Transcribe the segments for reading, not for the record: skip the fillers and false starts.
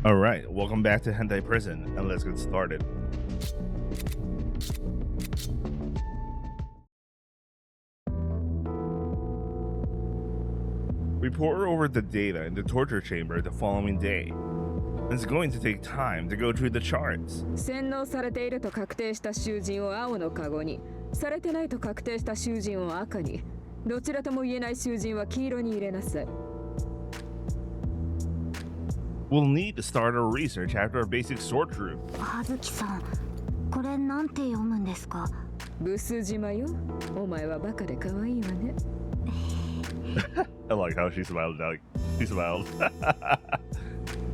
Alright, welcome back to Hentai Prison, and let's get started. We pour over the data in the torture chamber the following day. It's going to take time to go through the charts. 洗脳されていると確定した囚人を青のカゴに、されてないと確定した囚人を赤に、どちらとも言えない囚人は黄色に入れなさい。We'll need to start our research after our basic sort through. 葉月さん、これなんて読むんですか？ブス島よ。お前はバカで可愛いわね。I like how she smiled. She smiled.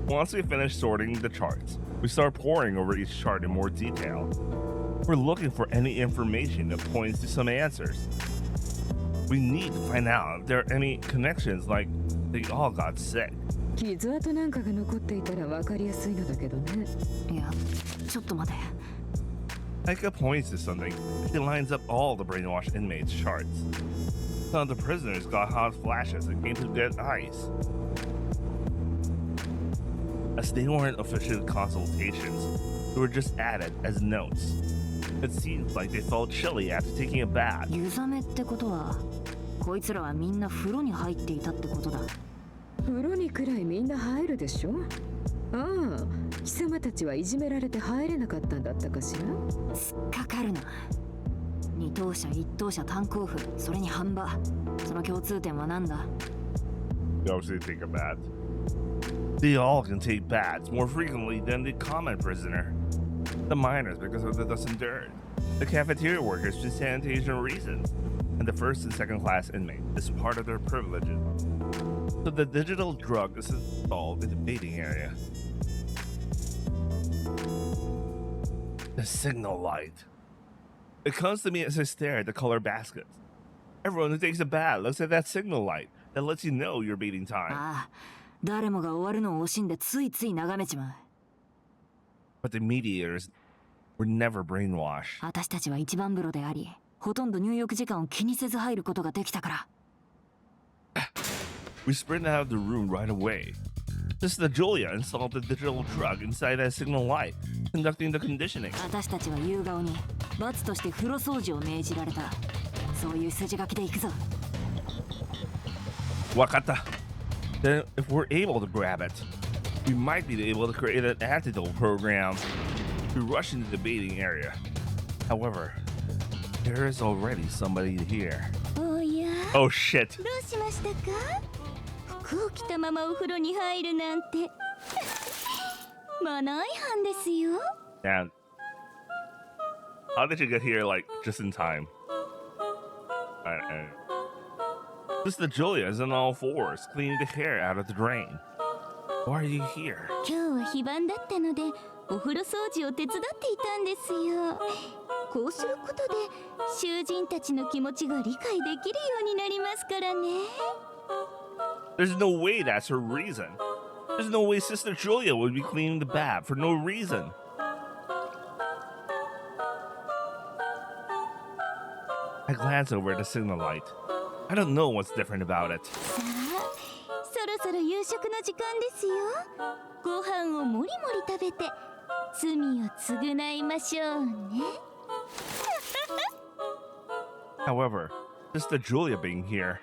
Once we finish sorting the charts, we start poring over each chart in more detail. We're looking for any information that points to some answers. We need to find out if there are any connections, like they all got sick. 傷跡なんかが残っていたら分かりやすいのだけどね。いや、ちょっと待て。Taeka points to something. She lines up all the brainwashed inmates' charts. Some of the prisoners got hot flashes and came to dead eyes. As they weren't official consultations, they were just added as notes. It seems like they felt chilly after taking a bath. 湯冷めってことは、こいつらはみんな風呂に入っていたってことだ。風呂にくらいみんな入るでしょ。ああ、貴様たちはいじめられて入れなかったんだったかしら。突っかかるな。二等車、一等車、炭鉱夫、それに飯場。その共通点は何だ？ They obviously take a bath. They all can take baths more frequently than the common prisoner. The miners because of the dust dirt. The cafeteria workers for sanitation reasons. And the first and second class inmate is part of their privileges. So the digital drug is installed in the baiting area. The signal light. It comes to me as I stare at the color baskets. Everyone who takes a bath looks at that signal light that lets you know your baiting time. ああ、誰もが終わるのを惜しんでついつい眺めちまう。But the mediators were never brainwashed. 私たちは一番風呂であり、ほとんど入浴時間を気にせず入ることができたから。We sprint out of the room right away. Sister Julia installed the digital drug inside that signal light, conducting the conditioning. 私たちは夕顔に罰として風呂掃除を命じられた。そういう筋書きで行くぞ。Wakata. Then, if we're able to grab it, we might be able to create an antidote program. We rush into the baiting area. However, there is already somebody here. おや Oh shit. どうしましたか？服を着たままお風呂に入るなんてマナー違反ですよ。 Man, how did you get here like just in time? Sister Julia is on all fours, cleaning the hair out of the drain. Why are you here? 今日は非番だったのでお風呂掃除を手伝っていたんですよ。こうすることで囚人たちの気持ちが理解できるようになりますからね。 There's no way that's her reason. There's no way Sister Julia would be cleaning the bath for no reason. I glance over at the signal light. I don't know what's different about it. さあ、そろそろ夕食の時間ですよ。ご飯をもりもり食べて罪を償いましょうね。However, Sister Julia being here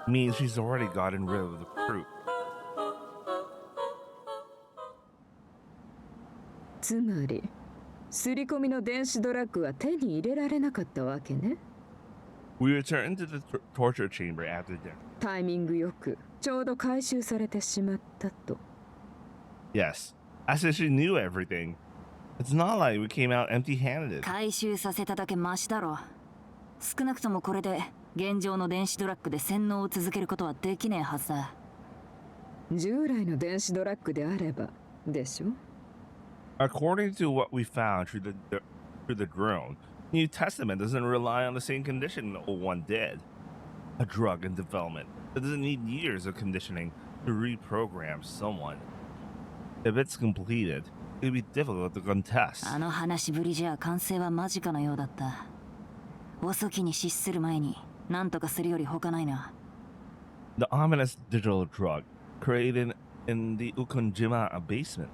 means she's already gotten rid of the fruit. つまり、刷り込みの電子ドラッグは手に入れられなかったわけね。We return to the torture chamber after dinner. タイミングよくちょうど回収されてしまったと。Yes, as if she knew everything. It's not like we came out empty-handed. 回収させただけマシだろ。少なくともこれで現状の電子ドラッグで洗脳を続けることはできねえはずだ。従来の電子ドラッグであればでしょ。According to what we found through the drone, New Testament doesn't rely on the same condition old one did. A drug in development that doesn't need years of conditioning to reprogram someone. If it's completed, it'd be difficult to contest. あの話ぶりじゃ完成は間近のようだった。遅きに失する前に何とかするより他ないな。The ominous digital drug created in the Ukonjima basement.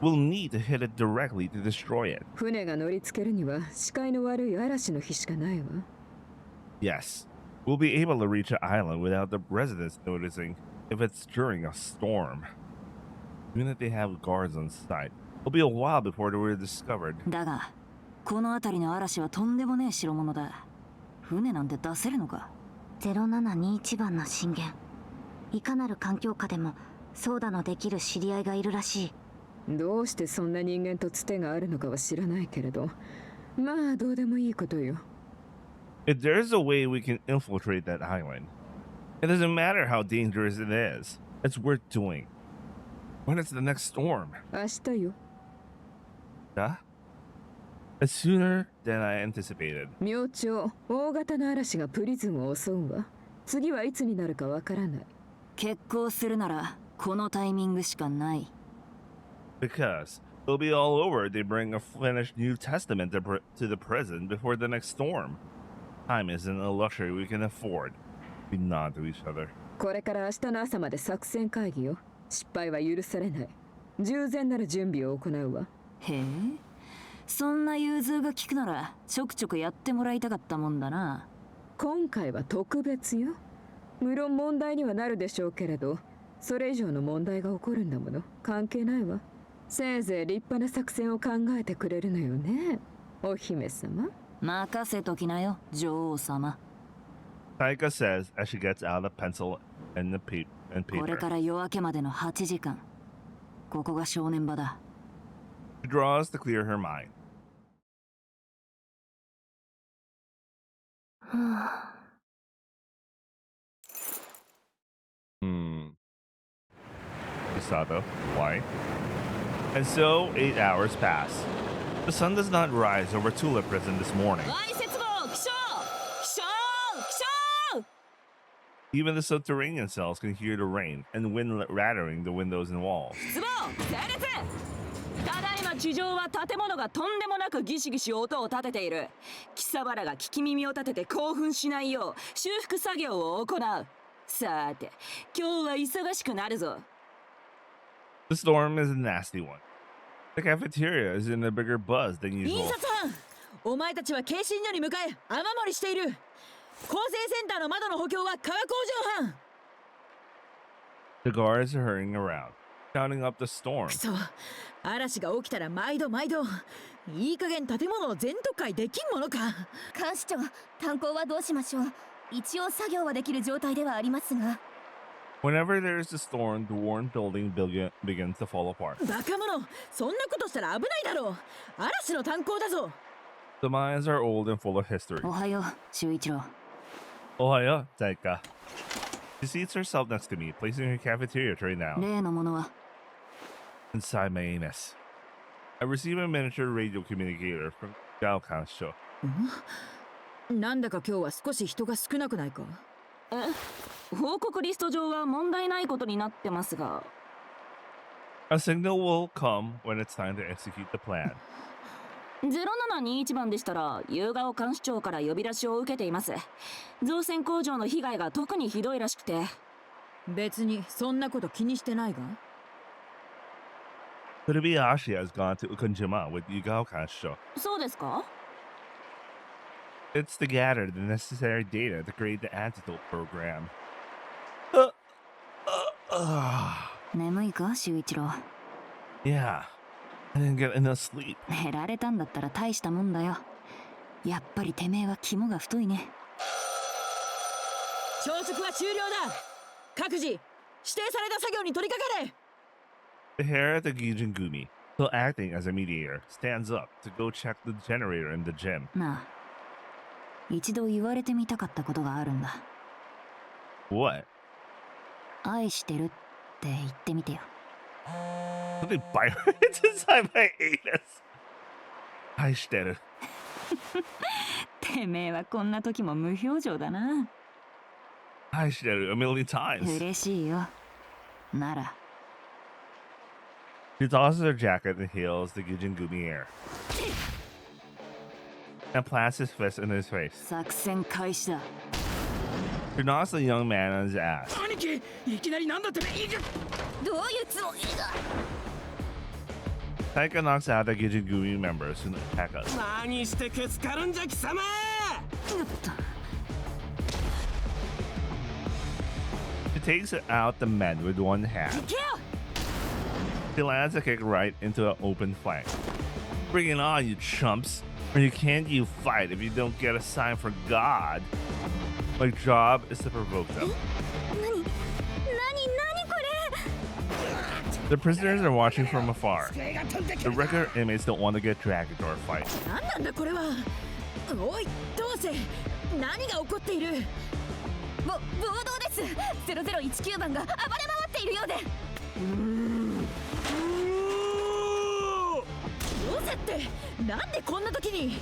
We'll need to hit it directly to destroy it. 船が乗りつけるには視界の悪い嵐の日しかないわ。Yes, we'll be able to reach the island without the residents noticing if it's during a storm. Even if they have guards on site, it'll be a while before they were discovered. だがこの辺りの嵐はとんでもねえ代物だ。船なんて出せるのか。0721番の震源。いかなる環境下でも操舵のできる知り合いがいるらしい。どうしてそんな人間とつてがあるのかは知らないけれど、まあどうでもいいことよ。If there's a way we can infiltrate that island, it doesn't matter how dangerous it is. It's worth doing. When is the next storm? 明日よ。Huh? It's sooner than I anticipated. 明朝、大型の嵐がプリズンを襲うわ。次はいつになるかわからない。決行するならこのタイミングしかない。Because it'll be all over. They bring a finished New Testament to the present before the next storm. Time isn't a luxury we can afford. We nod to each other. これから明日の朝まで作戦会議よ。失敗は許されない。十全なる準備を行うわ。へえ、そんな融通が利くならちょくちょくやってもらいたかったもんだな。今回は特別よ。無論問題にはなるでしょうけれど、それ以上の問題が起こるんだもの。関係ないわ。せいぜい立派な作戦を考えてくれるのよね、お姫様。任せときなよ、女王様。Taeka says as she gets out a pencil and paper. これから夜明けまでの8時間。ここが正念場だ。She draws to clear her mind. Misato, why? And so 8 hours pass. The sun does not rise over Tulip Prison this morning. Even the subterranean cells can hear the rain and wind rattling the windows and walls. ただいま地上は建物がとんでもなくギシギシ音を立てている。貴様らが聞き耳を立てて興奮しないよう修復作業を行う。さて、今日は忙しくなるぞ。The storm is a nasty one. The cafeteria is in a bigger buzz than 印 usual. 刷班、お前たちは警進所に向かい雨漏りしている。構成センターの窓の補強は化工場班。The guards are hurrying around, counting up the storm. くそ、嵐が起きたら毎度。いい加減建物を全特会できんものか。監視長、炭鉱はどうしましょう。一応作業はできる状態ではありますが。Whenever there is a storm, the worn building begins to fall apart. バカ者、そんなことしたら危ないだろう。嵐の炭鉱だぞ。The mines are old and full of history. おはよう、修一郎。Ohio, Taeka. She seats herself next to me, placing her cafeteria tray down. 例のものは Inside my anus. I receive a miniature radio communicator from Gao Kansho. なんだか今日は少し人が少なくないか。報告リスト上は問題ないことになってますが。A signal will come when it's time to execute the plan. 0721番でしたら、夕顔監視長から呼び出しを受けています。造船工場の被害が特にひどいらしくて。別にそんなこと気にしてないが。Tsurubiyashi has gone to Ukonjima with Yugao Kansho. そうですか？ It's to gather the necessary data to create the antidote program. 眠いか、修一郎。Yeah, I didn't get enough sleep. 寝られたんだったら大したもんだよ。やっぱりてめえは肝が太いね。朝食は終了だ。各自、指定された作業に取り掛かれ。The hair at the Gijingumi, still acting as a mediator, stands up to go check the generator in the gym. なあ、一度言われてみたかったことがあるんだ。What? 愛してるって言ってみてよ。Something vibrates inside my anus. 愛してる。てめえはこんな時も無表情だな。愛してる a million times. 嬉しいよ。なら。She tosses her jacket and hails the Gijingumi air. And plants his fist in his face. 作戦開始だ。She knocks the young man on his ass. 兄貴、いきなりなんだっていくどういうつもりだ。 Taeka knocks out the Gijigumi members and attack us. 何してけつかるんじゃ貴様。 He takes out the men with one hand. 行けよ。 He lands a kick right into an open flank. Bring it on, you chumps. Or you can't you fight if you don't get a sign for God. My job is to provoke them. 何これ。 The prisoners are watching from afar. The regular inmates don't want to get dragged into our fight. 何なんだこれは。おいどうせ何が起こっている。暴動です。0019番が暴れ回っているようで。どうせってなんでこんな時に。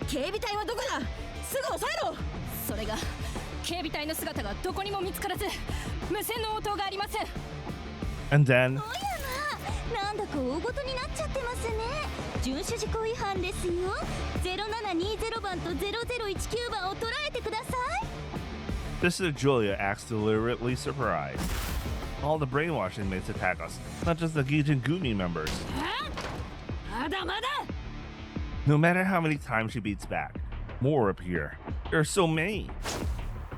警備隊はどこだ。すぐ抑えろ。それが警備隊の姿がどこにも見つからず無線の応答がありません。 And then おやま、なんだか大ごとになっちゃってますね。遵守事項違反ですよ。0720番と0019番を捉えてください。 Sister Julia acts deliberately surprised. All the brainwashed inmates attack us, not just the Gijigumi members. まだまだ。 No matter how many times she beats back, more appear. There are so many.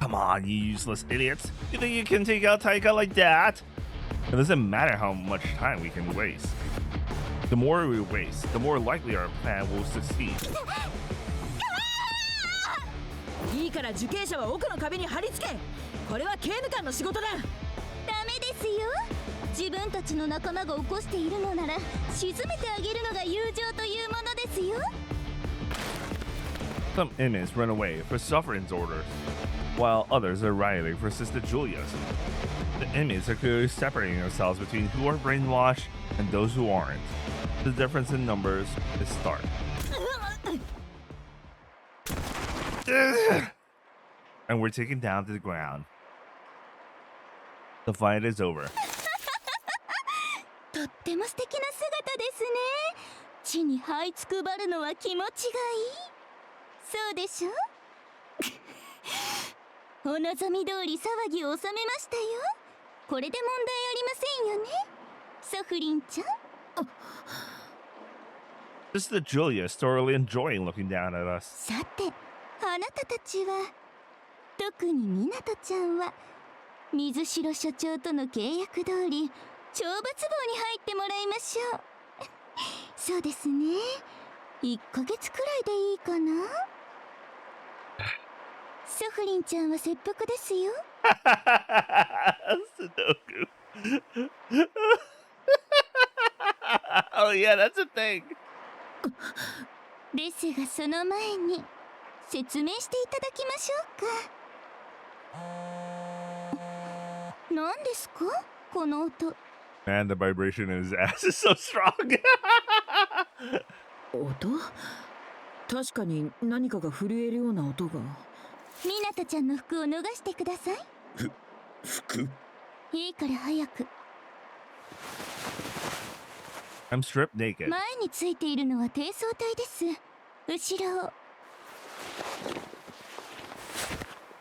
Come on, you useless idiots. You think you can take out Taeka like that? It doesn't matter how much time we can waste. The more we waste, the more likely our plan will succeed. いいから受刑者は奥の壁に貼り付け。これは刑務官の仕事だ。ダメですよ。自分たちの仲間が起こしているのなら沈めてあげるのが友情というものですよ。 Some inmates run away for Sovereign's orders, while others are rioting for Sister Julia's. The inmates are clearly separating themselves between who are brainwashed and those who aren't. The difference in numbers is stark. And we're taken down to the ground. The fight is over. とっても素敵な姿ですね。地に這いつくばるのは気持ちがいい。そうでしょ。お望み通り騒ぎを収めましたよ。これで問題ありませんよね、ソフリンちゃん。 Sister Julia is thoroughly enjoying looking down at us. さて、あなたたちは、特にミナトちゃんは水城所長との契約通り懲罰房に入ってもらいましょう。そうですね。1ヶ月くらいでいいかな。ソフリンちゃんは切腹ですよ。Sudoku. Oh yeah, that's a thing. ですがその前に説明していただきましょうか。何ですかこの音。 Man, the vibration in his ass is so strong. 音。確かに何かが震えるような音が。ミナトちゃんの服を脱がしてください。服？いいから早く。 I'm stripped naked. 前についているのは低層体です。後ろを。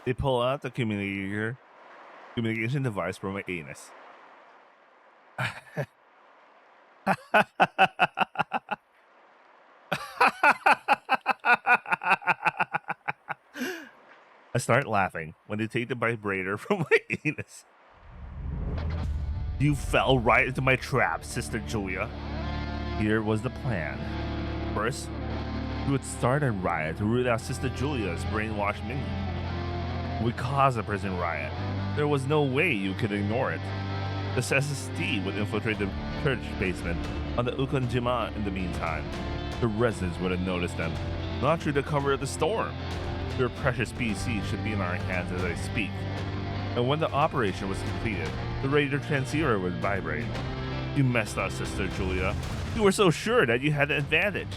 They pull out the communication device from my anus. I start laughing when they take the vibrator from my anus. You fell right into my trap, Sister Julia. Here was the plan. First, we would start a riot to root out Sister Julia's brainwashed minion. We caused a prison riot. There was no way you could ignore it. The SST would infiltrate the church basement on the Ukonjima in the meantime. The residents would have noticed them, not through the cover of the storm. Your precious PC should be in our hands as I speak. And when the operation was completed, the radio transceiver would vibrate. You messed up, Sister Julia. You were so sure that you had the advantage.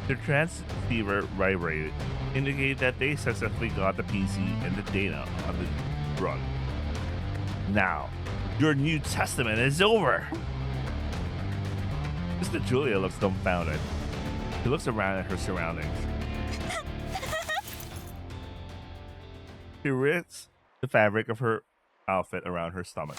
The transceiver vibrated, indicating that they successfully got the PC and the data on the run. Now, your New Testament is over. Sister Julia looks dumbfounded. She looks around at her surroundings. She rips the fabric of her outfit around her stomach.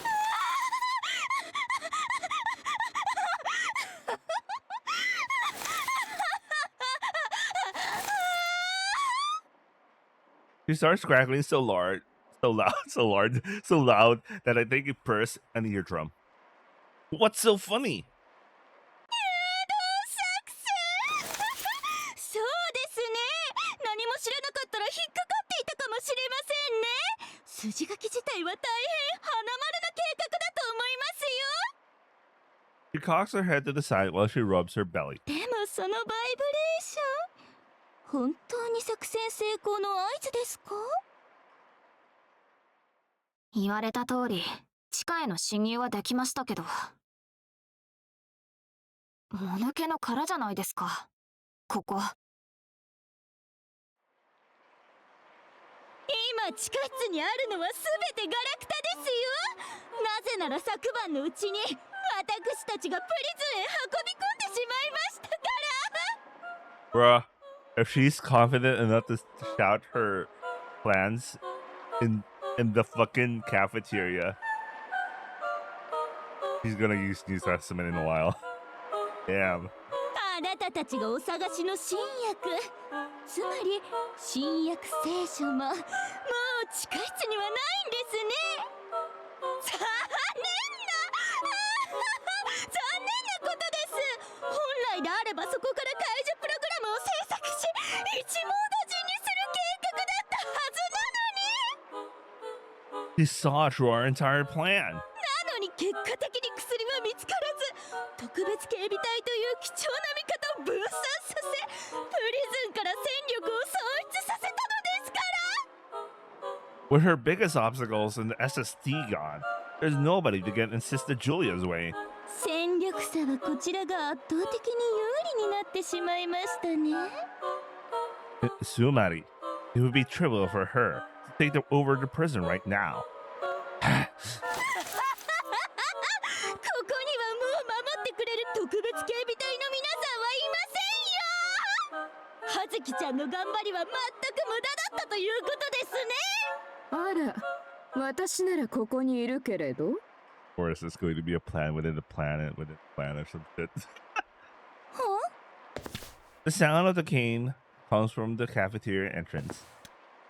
She starts crackling so loud that I think it burst an eardrum. What's so funny? そうですね。何も知らなかったら引っかかっていたかもしれませんね。筋書き自体は大変花丸な計画だと思いますよ。 She cocks her head to the side while she rubs her belly. でもそのバイブレーション、本当に作戦成功の合図ですか？言われた通り地下への侵入はできましたけど、もぬけの殻じゃないですかここ。今地下室にあるのは全てガラクタですよ。なぜなら昨晩のうちに私たちがプリズンへ運び込んでしまいましたから。 Bruh, if she's confident enough to shout her plans in the fucking cafeteria, she's gonna use New Testament in a while. Damn. あなたたちがお探しの新薬、つまり新約聖書ももう地下室にはないんですね。残念なことです。本来であればそこから解除プログラムを制作し一網打尽にする計画だったはずなのに。 She saw through our entire plan. なのに結果的に薬は見つからず、特別警備隊という貴重な味方を分散させ、プリズンから戦力を喪失させたのですから。 With her biggest obstacles in the SST gone, there's nobody to get in Sister Julia's way. 戦力差はこちらが圧倒的に有利になってしまいましたね。 Sumari, it would be trivial for her to take them over to prison right now. ここにはもう守ってくれる特別警備隊の皆さんはいませんよ。葉月ちゃんの頑張りは全く無駄だったということですね。あら、私ならここにいるけれど。Or is this going to be a plan within the planet or some shit? The sound of the cane comes from the cafeteria entrance.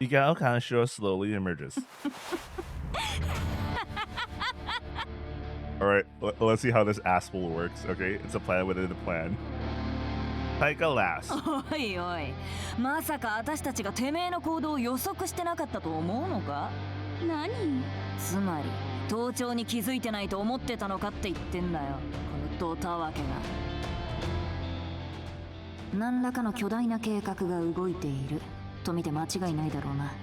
Yigao Kanshiro slowly emerges. Alright, let's see how this asshole works, okay? It's a plan within the plan. Taeka laughs. おいおい、まさか私たちがてめえの行動を予測してなかったと思うのか？何？つまり盗聴に気づいてないと思ってたのかって言ってんだよ、このドタワケが。何らかの巨大な計画が動いていると見て間違いないだろうな。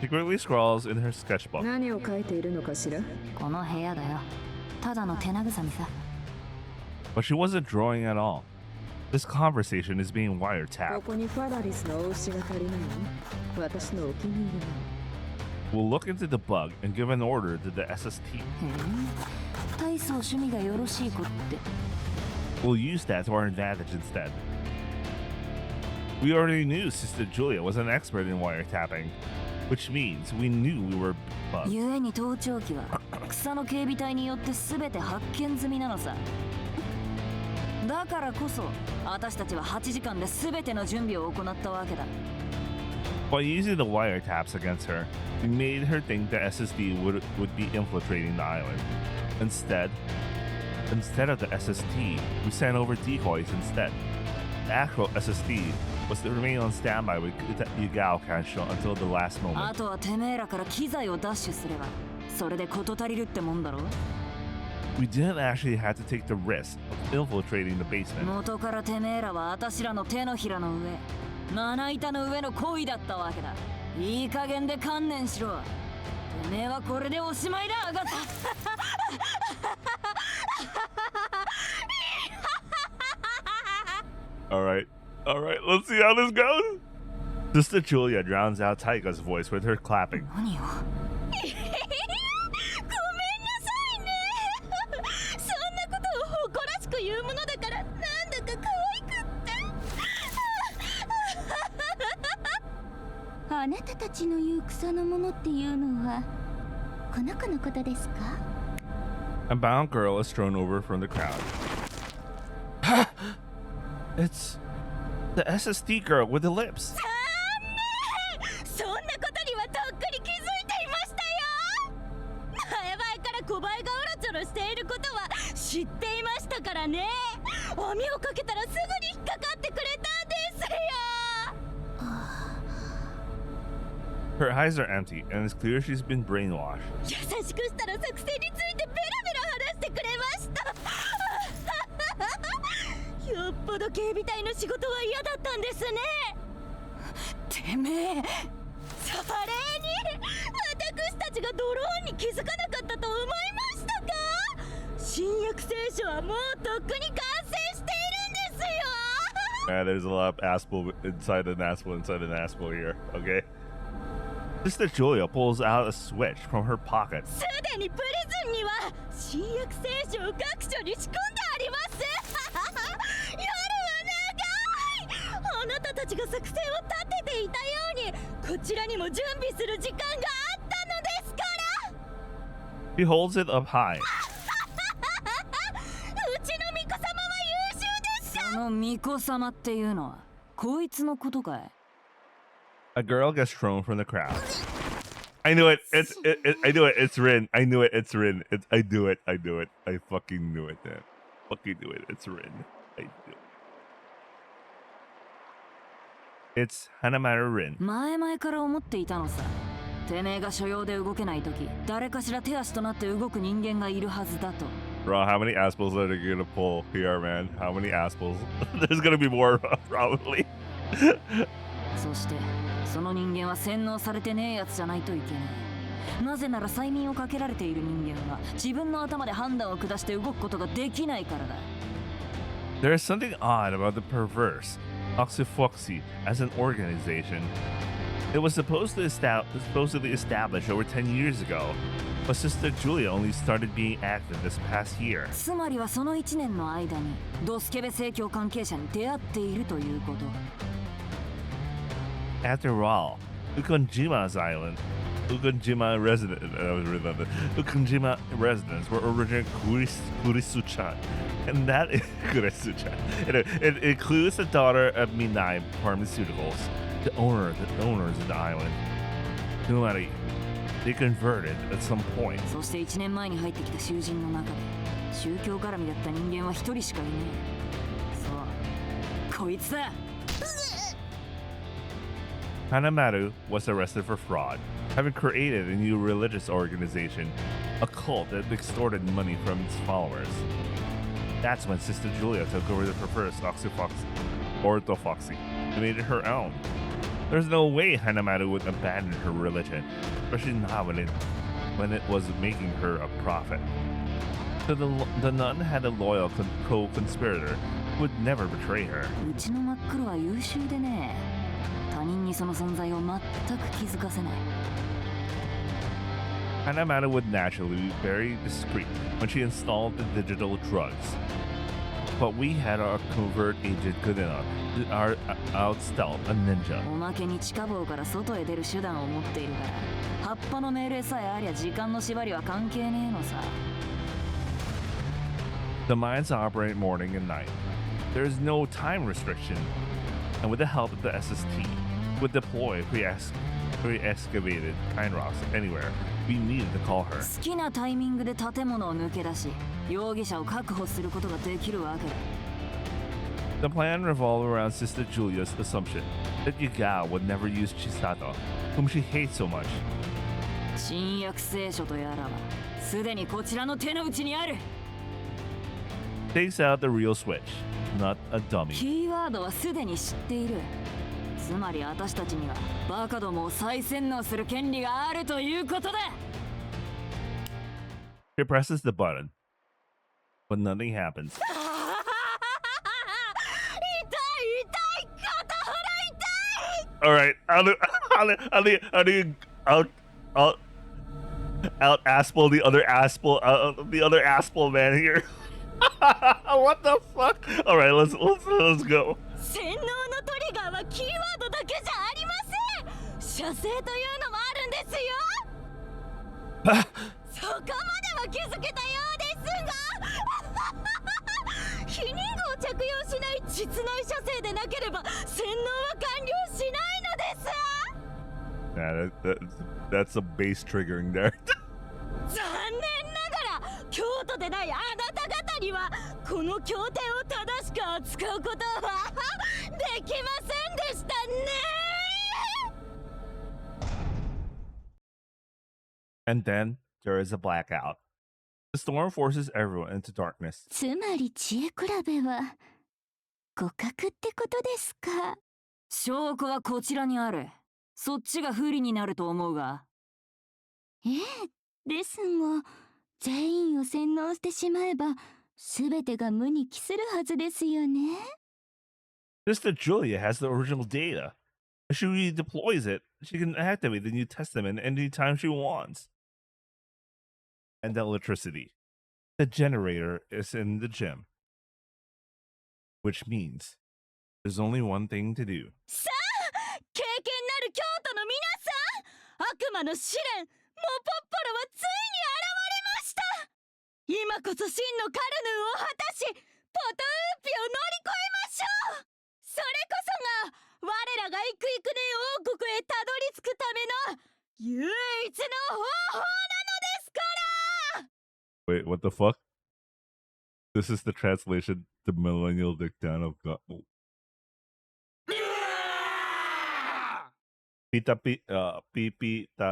She quickly scrawls in her sketchbook. 何を書いているのかしら。この部屋だよ、ただの手慰みさ。 But she wasn't drawing at all. This conversation is being こ wiretapped. こにファラリスのお牛が足りないの。私のお気に入りなの。 We'll look into the bug and give an order to the SST. へえ、体操趣味がよろしい子って。 We'll use that to our advantage instead. We already knew Sister Julia was an expert in wiretapping, which means we knew we were bugged. ゆえに盗聴器は草の警備隊によって全て発見済みなのさ。だからこそ私たちは8時間で全ての準備を行ったわけだ。 By using the wiretaps against her, we made her think the SSD would be infiltrating the island. Instead of the SST, we sent over decoys instead. The actual SSD was to remain on standby with Yugao Kansho until the last あ moment. とはてめえらから機材を奪取すればそれで事足りるってもんだろ。 We didn't actually have to take the risk of infiltrating the basement. 元からてめえらは私らの手のひらの上、まな板の上の恋だったわけだ。いい加減で観念しろ。てめえはこれでおしまいだ、アガサ。Alright, let's see how this goes. Sister Julia drowns out Taika's voice with her clapping. 何よ。ごめんなさいね。そんなことを誇らしく言うものだからなんだか可愛くって。あなたたちの言う草のものっていうのはここの子のことですか？ A bound girl is thrown over from the crowd. It's the SSD girl with the lips. そんなことにはとっくに気づいていましたよ。前々から小林がうろちょろしていることは知っていましたからね。網をかけたらすぐに引っかかってくれたんですよ。 Her eyes are empty, and it's clear she's been brainwashed. 優しくしたら作戦についてベラベラ話してくれました。よっぽど警備隊の仕事は嫌だったんですね。てめえ。それに私たちがドローンに気づかなかったと思いましたか？新約聖書はもうとっくに完成しているんですよ。 Yeah, there's a lot of aspel inside an aspel here, okay? Sister Julia pulls out a switch from her pocket. すでにプリズンには新約聖書を各所に仕込んであります。夜は長い。あなたたちが作戦を立てていたようにこちらにも準備する時間があったのですから。 He holds it up high. うちの巫女様は優秀でした。その巫女様っていうのはこいつのことかい？ A girl gets thrown from the crowd. I knew it. I knew it. It's Rin. I knew it. It's Rin. I knew it. I knew it. I fucking knew it, man. Fucking knew it. It's Rin. I knew it. It's Hanamaru Rin. 前々から思っていたのさ。てめえが所用で動けないとき、誰かしら手足となって動く人間がいるはずだと。Bro, how many aspels are they gonna pull here, man? How many aspels? There's gonna be more, probably. そしてその人間は洗脳されてねえやつじゃないといけない。なぜなら催眠をかけられている人間は自分の頭で判断を下して動くことができないからだ。 There is something odd about the perverse Oxyfoxy as an organization. It was supposedly established over 10 years ago, but Sister Julia only started being active this past year. つまりはその1年の間にドスケベ正教関係者に出会っているということ。 After all, Ukonjima's island, Ukonjima residents were originally Kurisuchan, and that Kurisuchan. It includes the daughter of Minai Pharmaceuticals, the owners of the island. Numari, they converted at some point. そして1年前に入ってきた囚人の中で宗教絡みだった人間は1人しかいねえ。そう、こいつだ。 Hanamaru was arrested for fraud, having created a new religious organization, a cult that extorted money from its followers. That's when Sister Julia took over the first Orthofoxy and made it her own. There's no way Hanamaru would abandon her religion, especially not when it was making her a prophet. So the nun had a loyal co-conspirator who would never betray her. うちの真っ黒は優秀でね。 他人にその存在を全く気づかせない。 Hanamaru would naturally be very discreet when she installed the digital drugs. But we had our covert agent good enough to outstealth a ninja. おまけに地下棒から外へ出る手段を持っているから、葉っぱの命令さえありゃ時間の縛りは関係ねえのさ。 The mines operate morning and night. There is no time restriction. And with the help of the SST, would deploy pre-excavated pine rocks anywhere we needed to call her. 好きなタイミングで建物を抜け出し、容疑者を確保することができるわけだ。 The plan revolved around Sister Julia's assumption that Yuga would never use Chisato, whom she hates so much. 新約聖書とやらはすでにこちらの手の内にある。 Takes out the real switch, not a dummy. キーワードはすでに知っている。つまり私たちにはバカどもを再洗脳する権利があるということだ。 She presses the button, but nothing happens. 痛い片腹痛い。 All right, I'll out aspel the other aspel man here. What the fuck? All right, let's go. 洗脳のトリガーはキーワードだけじゃありません。射精というのもあるんですよ。そこまでは気づけたようですが避妊具を着用しない膣内射精でなければ洗脳は完了しないのです。 That's a base triggering there. 残念ながら京都でないあなた方にはこの協定を正しく扱うことはできませんでしたね。 And then there is a blackout. The storm forces everyone into darkness. つまり知恵比べは互角ってことですか。証拠はこちらにある。そっちが不利になると思うが。ええ、ですが全員を洗脳してしまえば全てが無に帰するはずですよね。 Sister Julia has the original data. If she redeploys it, she can activate the new testament anytime she wants. And the electricity. The generator is in the gym. Which means there's only one thing to do. さあ経験なる京都の皆さん、悪魔の試練モポッポロはついに現れました。今こそ真のカルヌーを果たしポトウーピを乗り越えましょう。それこそが我らがイクイクネ王国へたどり着くための唯一の方法なのですから。 Wait, what the fuck? This is the translation, the millennial dictator of God. Pita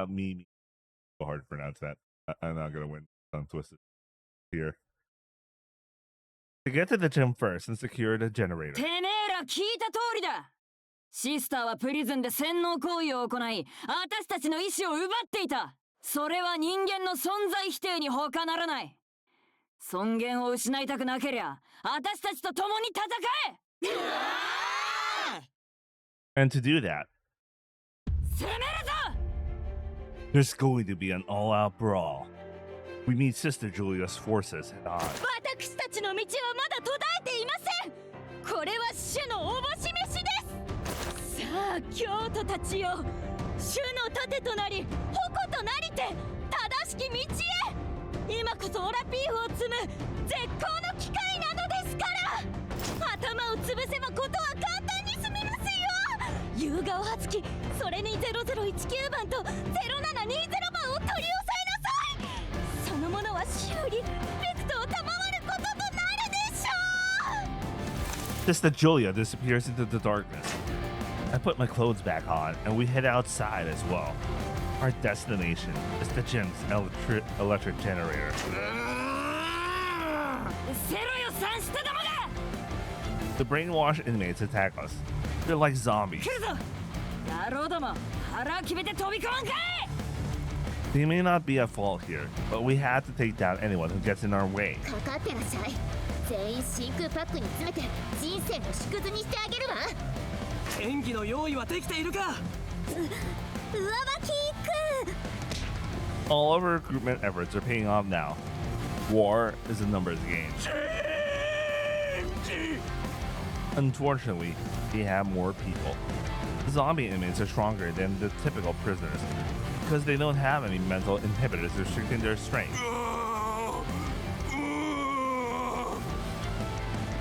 Mimi. So hard to pronounce that. I'm not gonna win. Tongue twisted here. To get to the gym first and secure the generator. てめえら聞いた通りだ。シスターはプリズンで洗脳行為を行い、私たちの意志を奪っていた。それは人間の存在否定に他ならない。尊厳を失いたくなけりゃ、私たちと共に戦え。And to do that, 攻めるぞ! there's going to be an all-out brawl. We meet Sister Julia's forces head on. 私たちの道はまだ途絶えていません。これは主のおぼし飯です。さあ京都たちよ、主の盾となり矛となりて正しき道へ。今こそオラピーフを積む絶好の機会なのですから。頭を潰せばことは簡単に済みますよ。夕顔発揮、それに0019番と0720番を取り押さえなさい。そのものは死よりベクトを賜ることとなるでしょう。 Sister Julia disappears into the darkness. I put my clothes back on and we head outside as well. Our destination is the gym's electric generator. せろよ三下玉が! The brainwashed inmates attack us. They're like zombies. 来るぞ! 野郎ども、腹決めて飛び込まんかい! They may not be at fault here, but we have to take down anyone who gets in our way. かかってらっしゃい。全員真空パックに詰めて人生の縮図にしてあげるわ。演技の用意はできているか。上履きくん。 All of our recruitment efforts are paying off now. War is a numbers game. Unfortunately, they have more people. The zombie inmates are stronger than the typical prisoners because they don't have any mental inhibitors restricting their strength.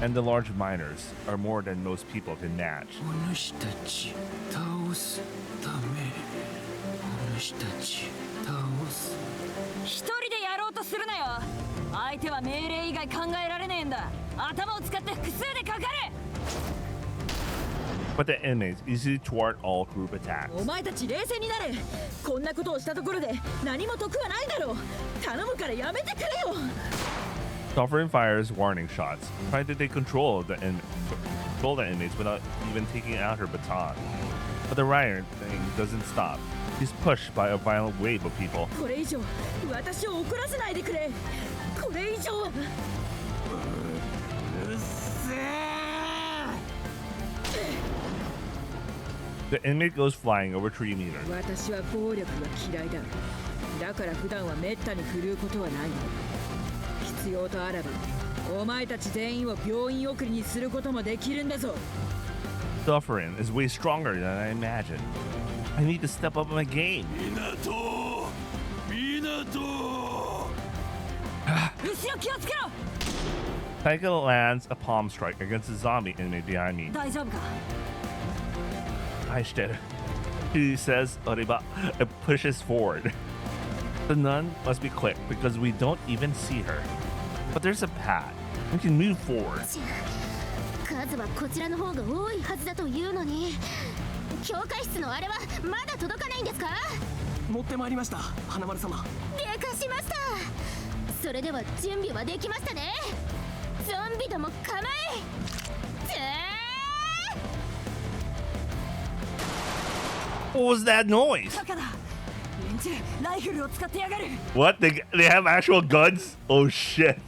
And the large miners are more than most people can match. お主たち倒すため。お主たち倒す。一人でやろうとするなよ。相手は命令以外考えられねえんだ。頭を使って複数でかかれ。 But the inmates easily thwart all group attacks. お前たち冷静になれ。こんなことをしたところで何も得はないだろう。頼むからやめてくれよ。 Suffering fires warning shots, trying to take control of the inmates without even taking out her baton. But the riot thing doesn't stop. She's pushed by a violent wave of people. これ以上私を怒らせないでくれ。これ以上は。うっせえ。 The inmate goes flying over 3 meters. 私は暴力が嫌いだ。だから普段はめったに振るうことはない。必要とあらばお前たち全員を病院送りにすることもできるんだぞ。 Suffering is way stronger than I imagined. I need to step up my game. 港 Taeka lands a palm strike against the zombie inmate behind me. 大丈夫か He says, Oriba, and pushes forward. The nun must be quick because we don't even see her. But there's a path. We can move forward. 数はこちらの方が多いはずだというのに、教会室のあれはまだ届かないんですか？持ってまいりました、花丸様。了解しました。それでは準備はできましたね。ゾンビども構え。What was that noise? タカだ連中ライフルを使ってやがる What? They have actual guns? Oh shit.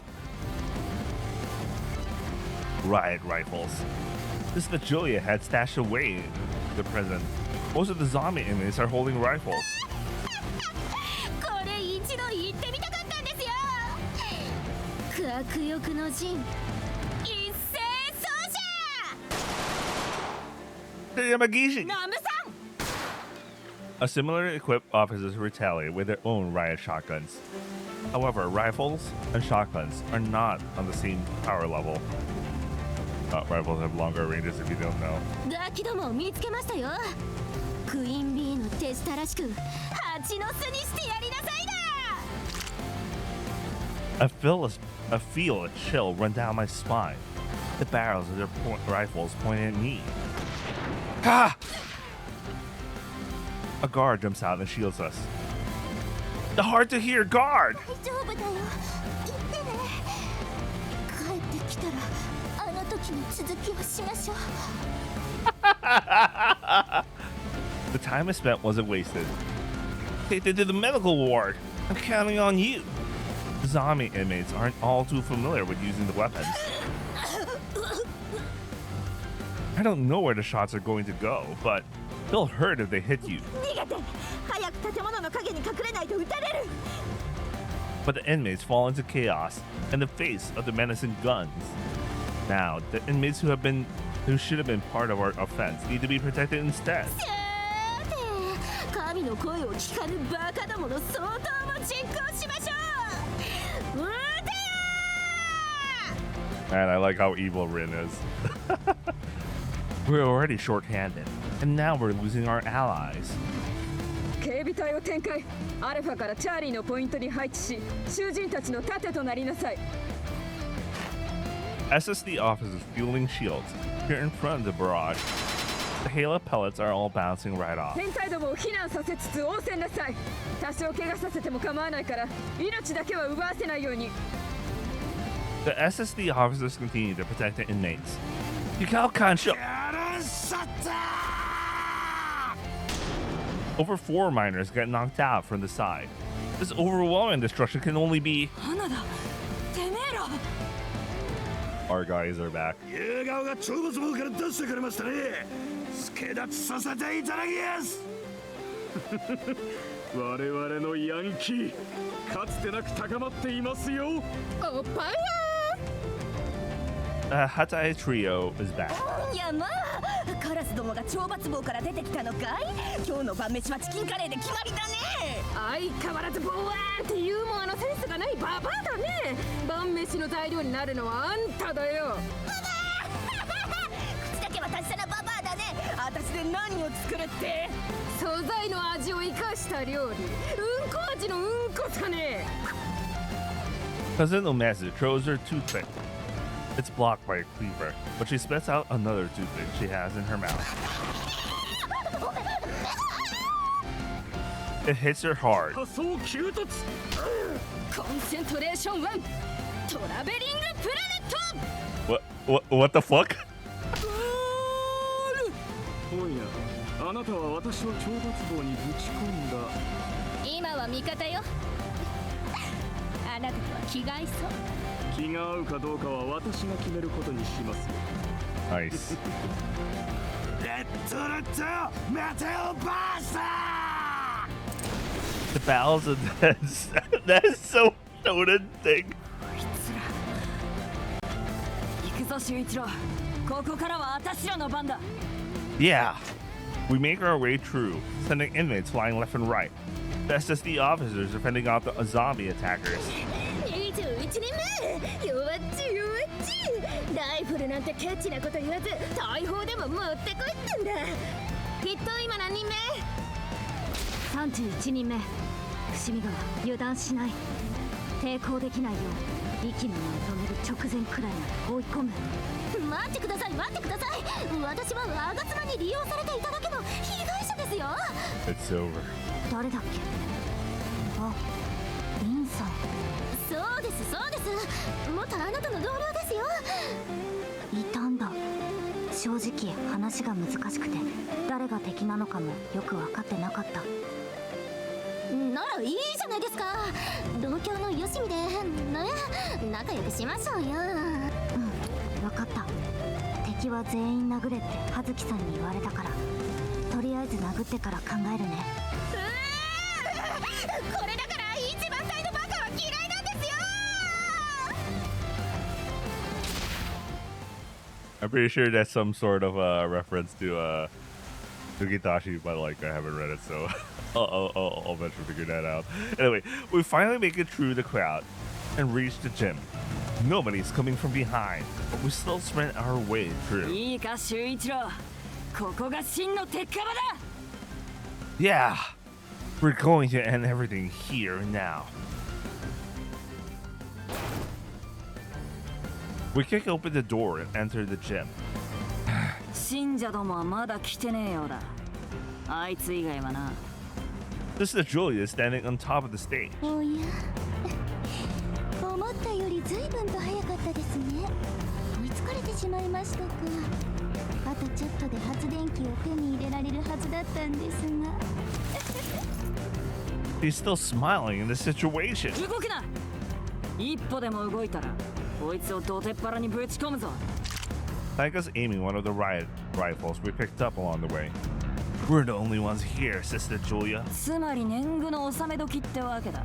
Riot rifles. This is the Julia had stashed away in the prison. Most of the zombie inmates are holding rifles. これ一度言ってみたかったんですよ。握翼の陣、一斉奏者。 Yamagishi. ナムさん A similarly equipped officers retaliate with their own riot shotguns. However, rifles and shotguns are not on the same power level. Rifles have longer ranges if you don't know. ガキどもを見つけましたよ。クイーン B の手下らしく蜂の巣にしてやりなさいだ。 I feel a chill run down my spine. The barrels of their rifles point at me. Ah! A guard jumps out and shields us. The hard to hear guard! 大丈夫だよ。言ってね。帰ってきたらあの時の続きをしましょう。The time I spent wasn't wasted. Take them to the medical ward. I'm counting on you. Zombie inmates aren't all too familiar with using the weapons. I don't know where the shots are going to go, but they'll hurt if they hit you. 逃げて早く建物の影に隠れないと撃たれる But the inmates fall into chaos in the face of the menacing guns. Now, the inmates who should have been part of our offense need to be protected instead. さて、神の声を聞かぬバカどもの相当も実行しましょう。撃てー！ Man, I like how evil Rin is. We're already short-handed, and now we're losing our allies. 警備隊を展開。アルファからチャーリーのポイントに配置し、囚人たちの盾となりなさい。SSD officers fueling shields here in front of the barrage. The Halo pellets are all bouncing right off. 変態どもを避難させつつ応戦なさい。多少怪我させても構わないから、命だけは奪わせないように。The SSD officers continue to protect the inmates. Yukao Kansho! Over 4 miners get knocked out from the side. This overwhelming destruction can only be... 花だてめえら Our guys are back. ユーガオが懲罰房から出してくれましたね。助立ちさせていただきます。我々のヤンキー、かつてなく高まっていますよ。おパワ The Hatai trio is back. いやまあカラスどもが懲罰房から出てきたのかい今日の晩飯はチキンカレーで決まりだね相変わらずボワーンってユーモアのセンスがないババアだね。晩飯の材料になるのはあんただよ。口だけは達者なババアだね私で何を作るって素材の味を生かした料理。うんこ味のうんこさね。 Cousin Omezu throws her toothpick. It's blocked by a cleaver, but she spits out another toothpick she has in her mouth. It hits her hard. 仮想急突。コンセントレーション1トラベリングプラネット。 What the fuck? おや、あなたは私を懲罰房にぶち込んだ。今は味方よ。あなたとは気が合いそう。気が合うかどうかは私が決めることにしますよ。Nice. レッドレッドメテオバーサー The battles of that is so noted thing. 行くぞ修一郎ここからは私らの番だ Yeah. We make our way through, sending inmates flying left and right. That's just the officers defending off the zombie attackers. 21年目弱っち弱っちライフルなんてケチなこと言わず大砲でも持ってこいってんだきっと今何人目31人目伏見川油断しない抵抗できないよう息の根を止める直前くらいまで追い込む待ってください待ってください私は吾妻に利用されていただけの被害者ですよ It's over. 誰だっけあ、リンさんそうですそうです元あなたの同僚ですよいたんだ正直話が難しくて誰が敵なのかもよく分かってなかったならいいじゃないですか同郷のよしみでね仲良くしましょうよ分かった敵は全員殴れって葉月さんに言われたからとりあえず殴ってから考えるねこれだから一番隊のバカは嫌いなんですよ I'm pretty sure that's some sort of reference to Tsukitashi, but like I haven't read it, so I'll eventually figure that out. Anyway, we finally make it through the crowd and reach the gym. Nobody's coming from behind, but we still sprint our way through. いいか修一郎ここが真の鉄火場だ Yeah, we're going to end everything here and now. We kick open the door and enter the gym. 信者どもはまだ来てねえようだあいつ以外はな This is Julia standing on top of the stage. おや思ったより随分と早かったですね追いつかれてしまいましたかあとちょっとで発電機を手に入れられるはずだったんですが He's still smiling in this situation. 動くな一歩でも動いたらこいつをどてっぱらにぶち込むぞ Taeka's aiming one of the riot rifles we picked up along the way. We're the only ones here, Sister Julia. つまり年貢の納め時ってわけだ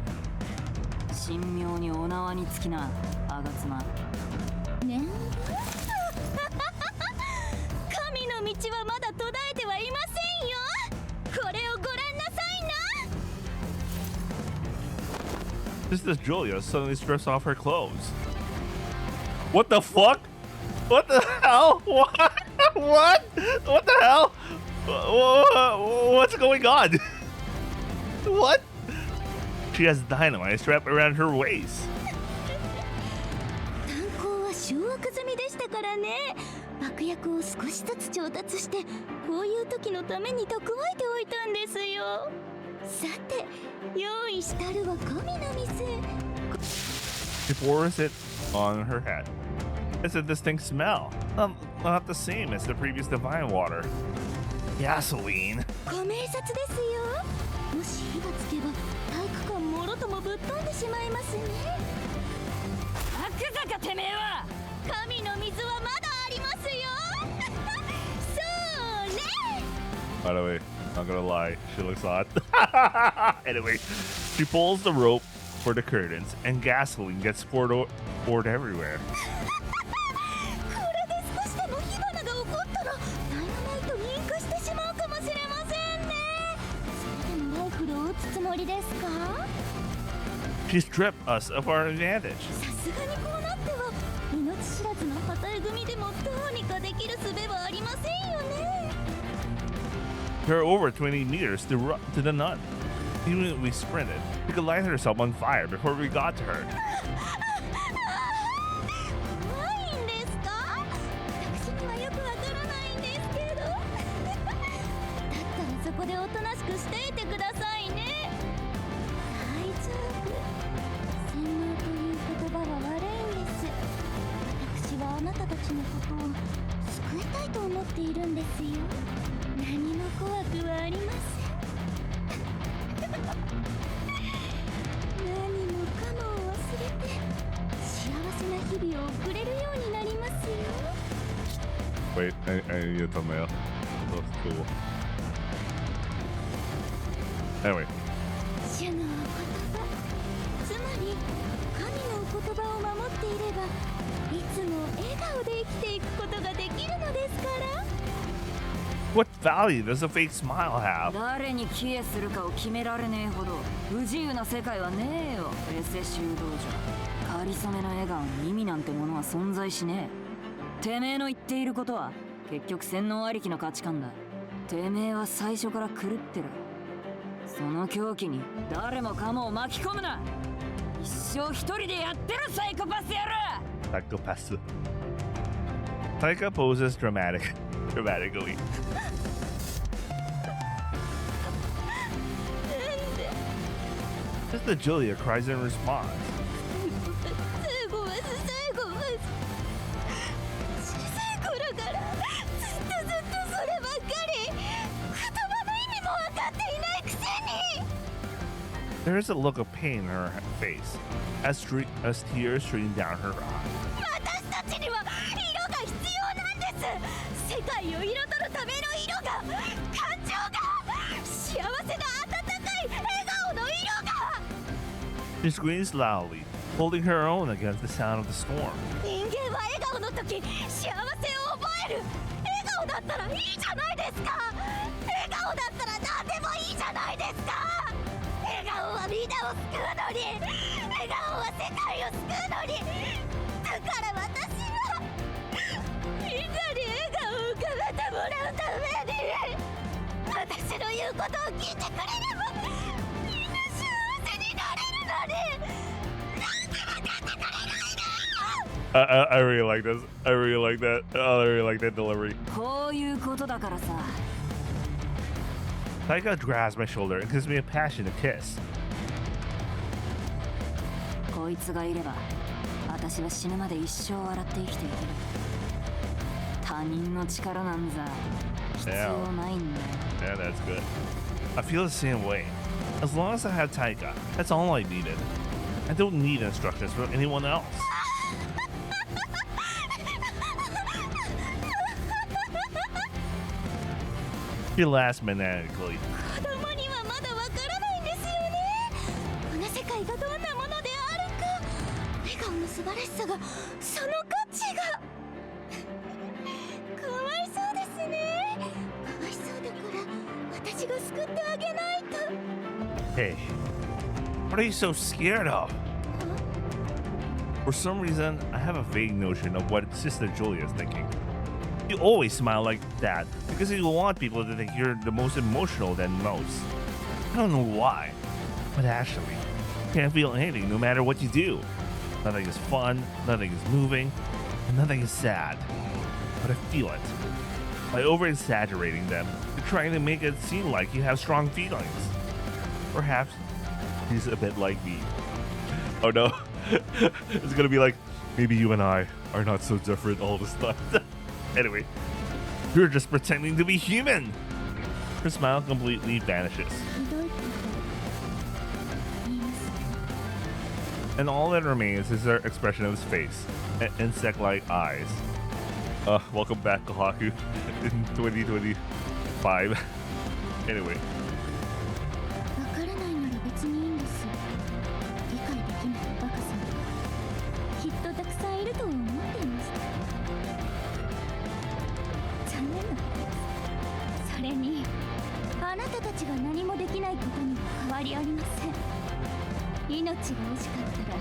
神妙にお縄につきな吾妻ね神の道はまだ途絶えてはいませんよこれをご覧なさいな Sister Julia suddenly strips off her clothes. What the fuck? What the hell? What? What? What the hell? What's going on? What? She has dynamite strapped around her waist. 炭鉱は掌握済みでしたからね爆薬を少しずつ調達してこういう時のために蓄えておいたんですよさて用意したるは神の水 She pours it on her head. It's a distinct smell. Not the same as the previous divine water. Gasoline. ご明察ですよもし火がつけば体育館もろともぶっ飛んでしまいますね悪だかてめえは神の水はまだありますよそれ By the way, not gonna lie, she looks hot. Anyway, she pulls the rope for the curtains, and gasoline gets poured everywhere. これで少しでも火花が起こったらダイナマイトに引火してしまうかもしれませんねそれでもライフルを撃つつもりですか She stripped us of our advantage. さすがにこうなっては命知らずの旗絵組でもどうにかできる術はありませんよね There are over 20 meters to the nun. Even if we sprinted, we could light herself on fire before we got to her. 怖いんですか私にはよくわからないんですけどだったらそこでおとなしくしていてくださいね大丈夫洗脳という言葉は悪いんです私はあなたたちのことを救いたいと思っているんですよ何も怖くはありません何もかもを忘れて幸せな日々を送れるようになりますよ Wait, I need a thumbnail. That's cool. Anyway, 主のお言葉つまり神のお言葉を守っていればいつも笑顔で生きていくことができるのですから What value does a fake smile have? 誰に帰依するかを決められねえほど不自由な世界はねえよ、エセ修道女。かりそめの笑顔に意味なんてものは存在しねえ。てめえの言っていることは結局洗脳ありきの価値観だ。てめえは最初から狂ってる。その狂気に誰もかもを巻き込むな。一生一人でやってるサイコパスやる。 Psychopath. Taeka poses dramatically. Just the Julia cries in response. 最後は小さい頃からずっとそればっかり。言葉の意味も分かっていないくせに。 There is a look of pain in her face as tears stream down her eyes. 私たちには色が必要なんです。世界を彩るための色が、感情が、幸せな温かい笑顔の色が。 She screams loudly, holding her own against the sound of the storm. 人間は笑顔の時幸せを覚える。笑顔だったらいいじゃないですか。笑顔だったら何でもいいじゃないですか。笑顔はみんなを救うのに、笑顔は世界を救うのに。だから私はみんなに笑顔を浮かべてもらうために、私の言うことを聞いてくれればみんな幸せになれるのに。なんで分かってくれないの。 I really like this. I really like that. Oh, I really like that delivery. こういうことだからさ。 Taeka grabs my shoulder and gives me a passionate kiss. こいつがいれば私は死ぬまで一生笑って生きていける。他人の力なんざ必要ないんだよ。 Yeah, that's good. I feel the same way. As long as I have Taeka, that's all I needed. I don't need instructions from anyone else. He laughs maniacally. 子供にはまだわからないんですよね。この世界がどんなものであるか、笑顔の素晴らしさが、その価値が。かわいそうですね。かわいそうだから私が救ってあげないと。 Hey, what are you so scared of? For some reason, I have a vague notion of what Sister Julia is thinking. You always smile like that because you want people to think you're the most emotional than most. I don't know why, but actually, you can't feel anything no matter what you do. Nothing is fun, nothing is moving, and nothing is sad. But I feel it. By over-exaggerating them, you're trying to make it seem like you have strong feelings. Perhaps he's a bit like me. Oh no. It's gonna be like, maybe you and I are not so different all this time. Anyway, you're just pretending to be human. Her smile completely vanishes. And all that remains is her expression of his face and insect-like eyes. Welcome back, Kohaku, in 2025. Anyway. わからないなら別にいいんです。理解できないバカさんがきっとたくさんいると思っていました。残念なことです。それにあなたたちが何もできないことには変わりありません。命が惜しかったら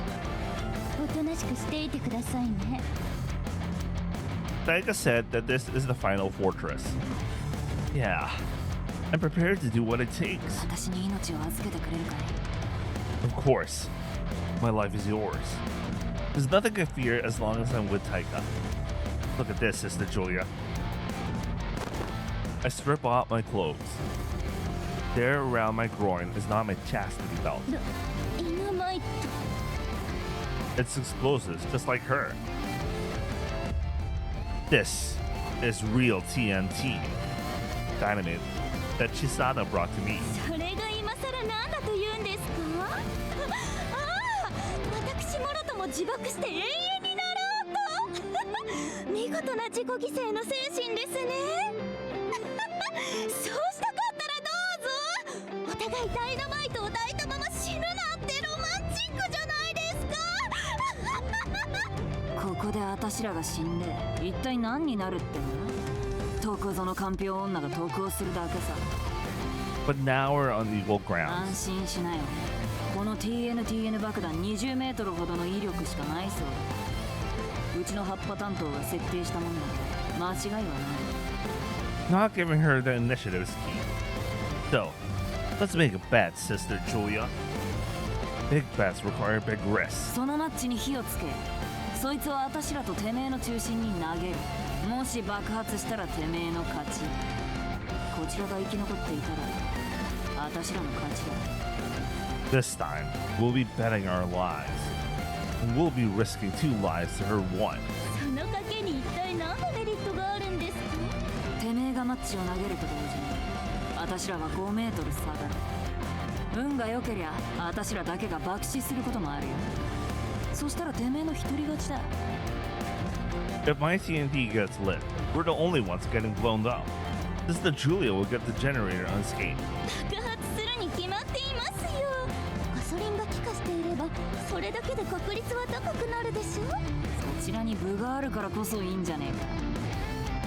おとなしくしていてくださいね。 Taeka said that this is the final fortress. Yeah, I'm prepared to do what it takes. 私に命を預けてくれるかい？ Of course, my life is yours. There's nothing I fear as long as I'm with Taeka. Look at this, Sister Julia. I strip off my clothes. There around my groin is not my chastity belt. イナマイト。 It's explosives, just like her. This is real TNT. Dynamite that Chisada brought to me. それが今さら何だと言うんですか？ああ、私もろとも自爆して永遠になろうと。見事な自己犠牲の精神ですね。そうしたかったらどうぞ。お互いダイナマイトを抱いたまま死ぬなんてロマンチックじゃないですか。ここで私らが死んで一体何になるってんだ？徳ぞのかんぴょう女が得をするだけさ。 But now we're on equal 安 grounds. 心しなよ。この TNTN 爆弾20メートルほどの威力しかないそうだ。うちの葉っぱ担当が設定したもんだから間違いはない。 Not giving her the initiative is key. So, let's make a bet, Sister Julia. Big bets require big risks. そのマッチに火をつけ、そいつを私らとてめえの中心に投げる。もし爆発したらてめえの勝ち。こちらが生き残っていたら私らの勝ちだ。 This time, we'll be betting our lives. And we'll be risking 2 lives to her 1. その賭けに一体何のメリットがあるんですか？てめえがマッチを投げると同時に私らは5メートル下がる。運が良けりゃ私らだけが爆死することもあるよ。そしたらてめえの一人勝ちだ。 If my TNT gets lit, we're the only ones getting blown up. Sister Julia will get the generator unscathed. 爆発するに決まっていますよ。ガソリンが気化していればそれだけで確率は高くなるでしょ。そちらに部があるからこそいいんじゃね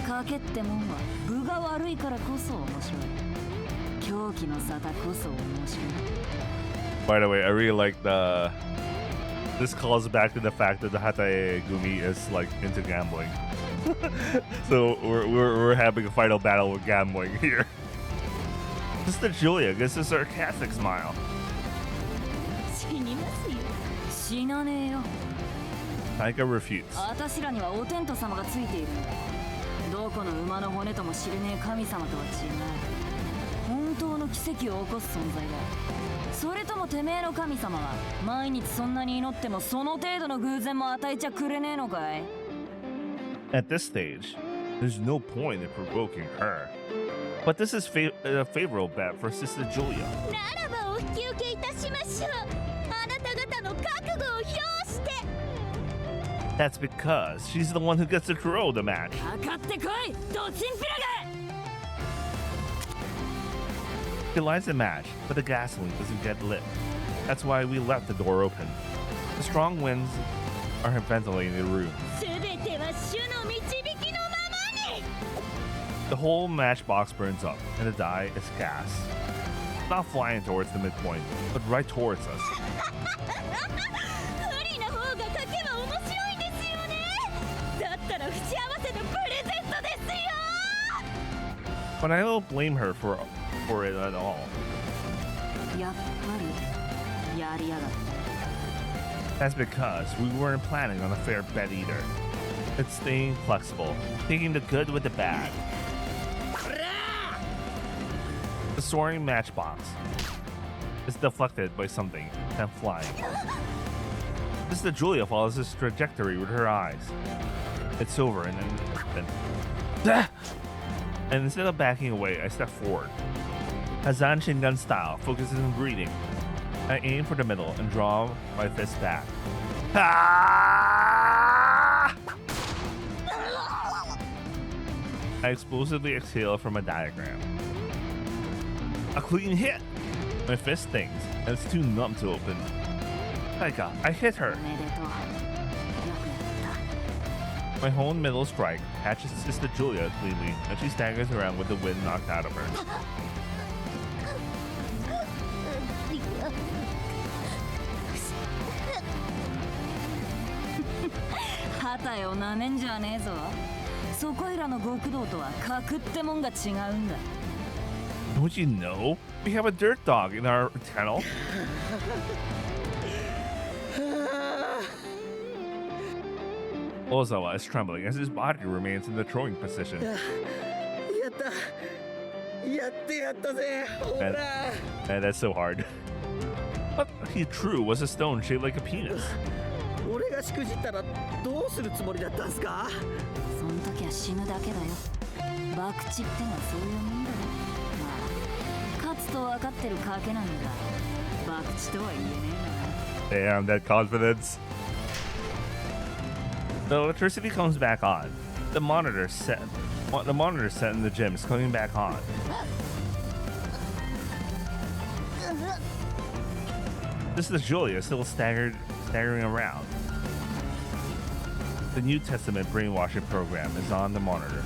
えか。賭けってもんは部が悪いからこそ面白い。狂気の沙汰こそ面白い。 By the way, I really like the... This calls back to the fact that the Hatae Gumi is like into gambling. So we're having a final battle with gambling here. Sister Julia gets a sarcastic smile. 死にますよ。死なねえよ。 Taeka refutes. 私らにはお天道様がついているんだ。どこの馬の骨とも知れねえ神様とは違う。本当の奇跡を起こす存在だ。それともてめえの神様は毎日そんなに祈ってもその程度の偶然も与えちゃくれねえのかい？ At this stage, there's no point in provoking her. But this is a favorable bet for Sister Julia. ならばお引き受けいたしましょう。あなた方の覚悟を表して。 That's because she's the one who gets to throw the match. かかってこい、ドチンピラが！ She lights the match, but the gasoline doesn't get lit. That's why we left the door open. The strong winds are ventilating the room. すべては主の導きのままに。 The whole matchbox burns up, and the die is gas. Not flying towards the midpoint, but right towards us. 不利な方が勝てば面白いですよね。だったら不幸せのプレゼントですよ。 But I don't blame her for it at all. やっぱりやりやがった。 That's because we weren't planning on a fair bet either. It's staying flexible, taking the good with the bad. The soaring matchbox is deflected by something, then flying. Sister Julia follows this trajectory with her eyes. It's over and then... And instead of backing away, I step forward. Hazan Shingun style focuses on breathing. I aim for the middle and draw my fist back. Ah! I explosively exhale from a diagram. A clean hit! My fist stings, and it's too numb to open. Taeka, I hit her! おめでとう。よくやっ My own middle strike catches Sister Julia cleanly, and she staggers around with the wind knocked out of her. た。旗をなめんじゃねえぞ。そこいらの極道とは格ってもんが違うんだ。 Don't you know? We have a dirt dog in our kennel. Ozawa is trembling as his body remains in the throwing position. Man, that's so hard. What he threw was a stone shaped like a penis. 俺がしくじったらどうするつもりだったんすか？そん時は死ぬだけだよ。博打ってのはそういうもんだよ。まあ、勝つと分かってる賭けなんだ。博打とは言えねえな。 Damn, that confidence. The electricity comes back on. The monitor set in the gym is coming back on. Sister Julia is still staggering around. The New Testament brainwashing program is on the monitor.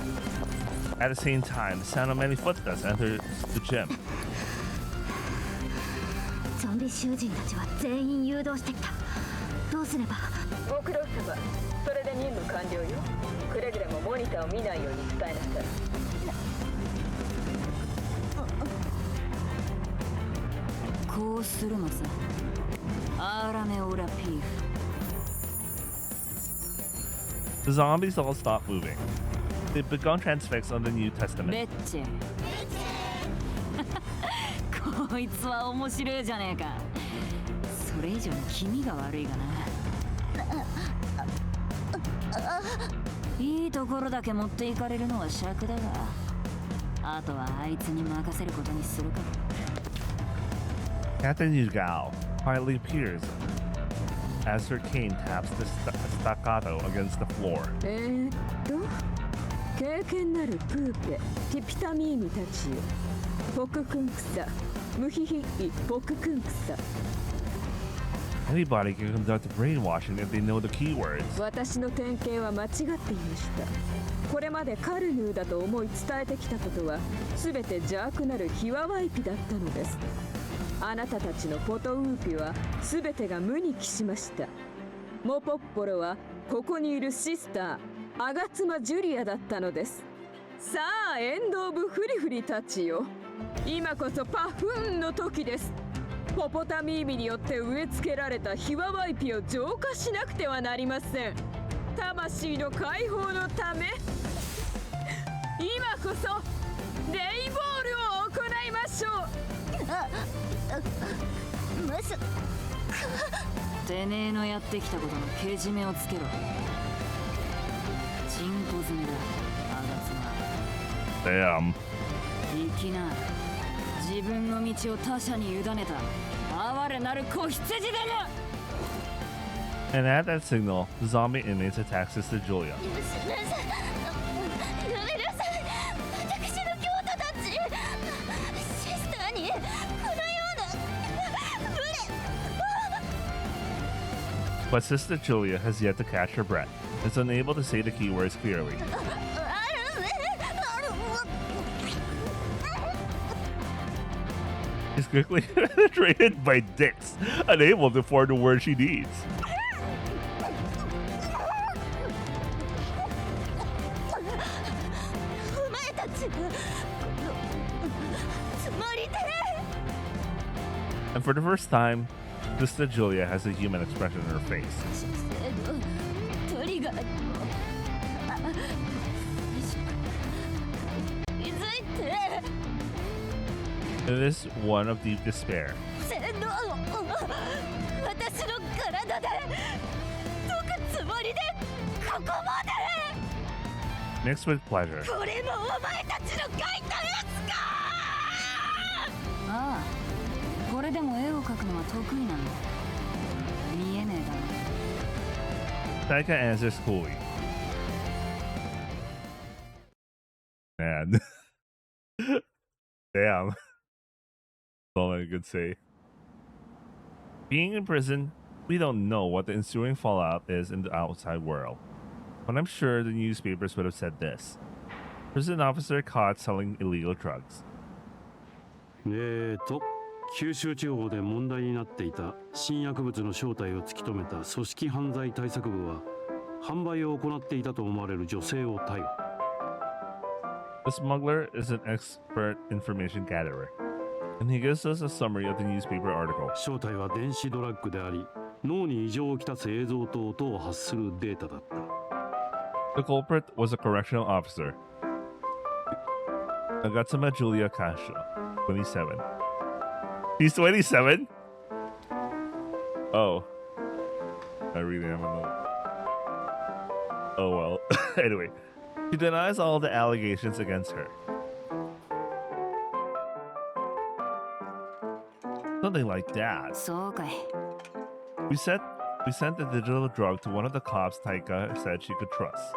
At the same time, the sound of many footsteps enters the gym. ゾンビ囚人たちは全員誘導してきた。どうすれば。ご苦労様。それで任務完了よ。くれぐれもモニターを見ないように伝えなさい。こうするのさ。アーラメオラピーフ。 The zombies all stop moving. They've begun transfix on the New レ Testament. ッチェこいつは面白いじゃねえか。それ以上に気味が悪いがな。いいところだけ持っていかれるのは尺だが、あとはあいつに任せることにするか。 Captain Yugao quietly appears as her cane taps the staccato against the floor. 経験なるプーペ、ティピタミーミたちよ。ポククンクサ、ムヒヒイポククンクサ。 Anybody can conduct brainwashing if they know the keywords. 私の典型は間違っていました。これまでカルヌーだと思い伝えてきたことは全て邪悪なるヒワワイピだったのです。あなたたちのポトウーピは全てが無に帰しました。モポッポロはここにいるシスターアガツマジュリアだったのです。さあエンド・オブ・フリフリたちよ、今こそパフーンの時です。ポポタミーミによって植え付けられたヒワワイピを浄化しなくてはなりません。魂の解放のため、今こそレイボールを行いましょう。まさか。てめえのやってきたことのけじめをつけろ。チンコ済みだ、アガツマ。 Damn. 行きな。自分の道を他者に委ねた哀れなる子羊ども。 And at that signal, the zombie inmates attack Sister Julia. やめなさい。私の兄弟たち。シスターにこのような無礼。 But Sister Julia has yet to catch her breath. Is unable to say the keywords clearly. She's quickly penetrated by dicks, unable to form the word she needs. お前たちのつもりで。 And for the first time, Sister Julia has a human expression in her face. トリガー気づいて。 It is one of deep despair. 洗脳を私の体で解くつもりでここまで。 Mixed with pleasure. これもお前たちの書いたやつか。ああ、これでも絵を描くのは得意なんだ。見えねえだろ。 Taeka answers coolly. Man. Damn. That's all I could say. Being in prison, we don't know what the ensuing fallout is in the outside world. But I'm sure the newspapers would have said this. Prison officer caught selling illegal drugs. 九州地方で問題になっていた新薬物の正体を突き止めた組織犯罪対策部は販売を行っていたと思われる女性を逮捕。 The smuggler is an expert information gatherer, and he gives us a summary of the newspaper article. 正体は電子ドラッグであり、脳に異常をきたす映像と音を発するデータだった。 The culprit was a correctional officer, Agatsuma Julia Kasha, 27. He's 27? Oh. I really am a Oh well. Anyway, she denies all the allegations against her. Something like that. そうかい。 We sent the digital drug to one of the cops Taeka said she could trust,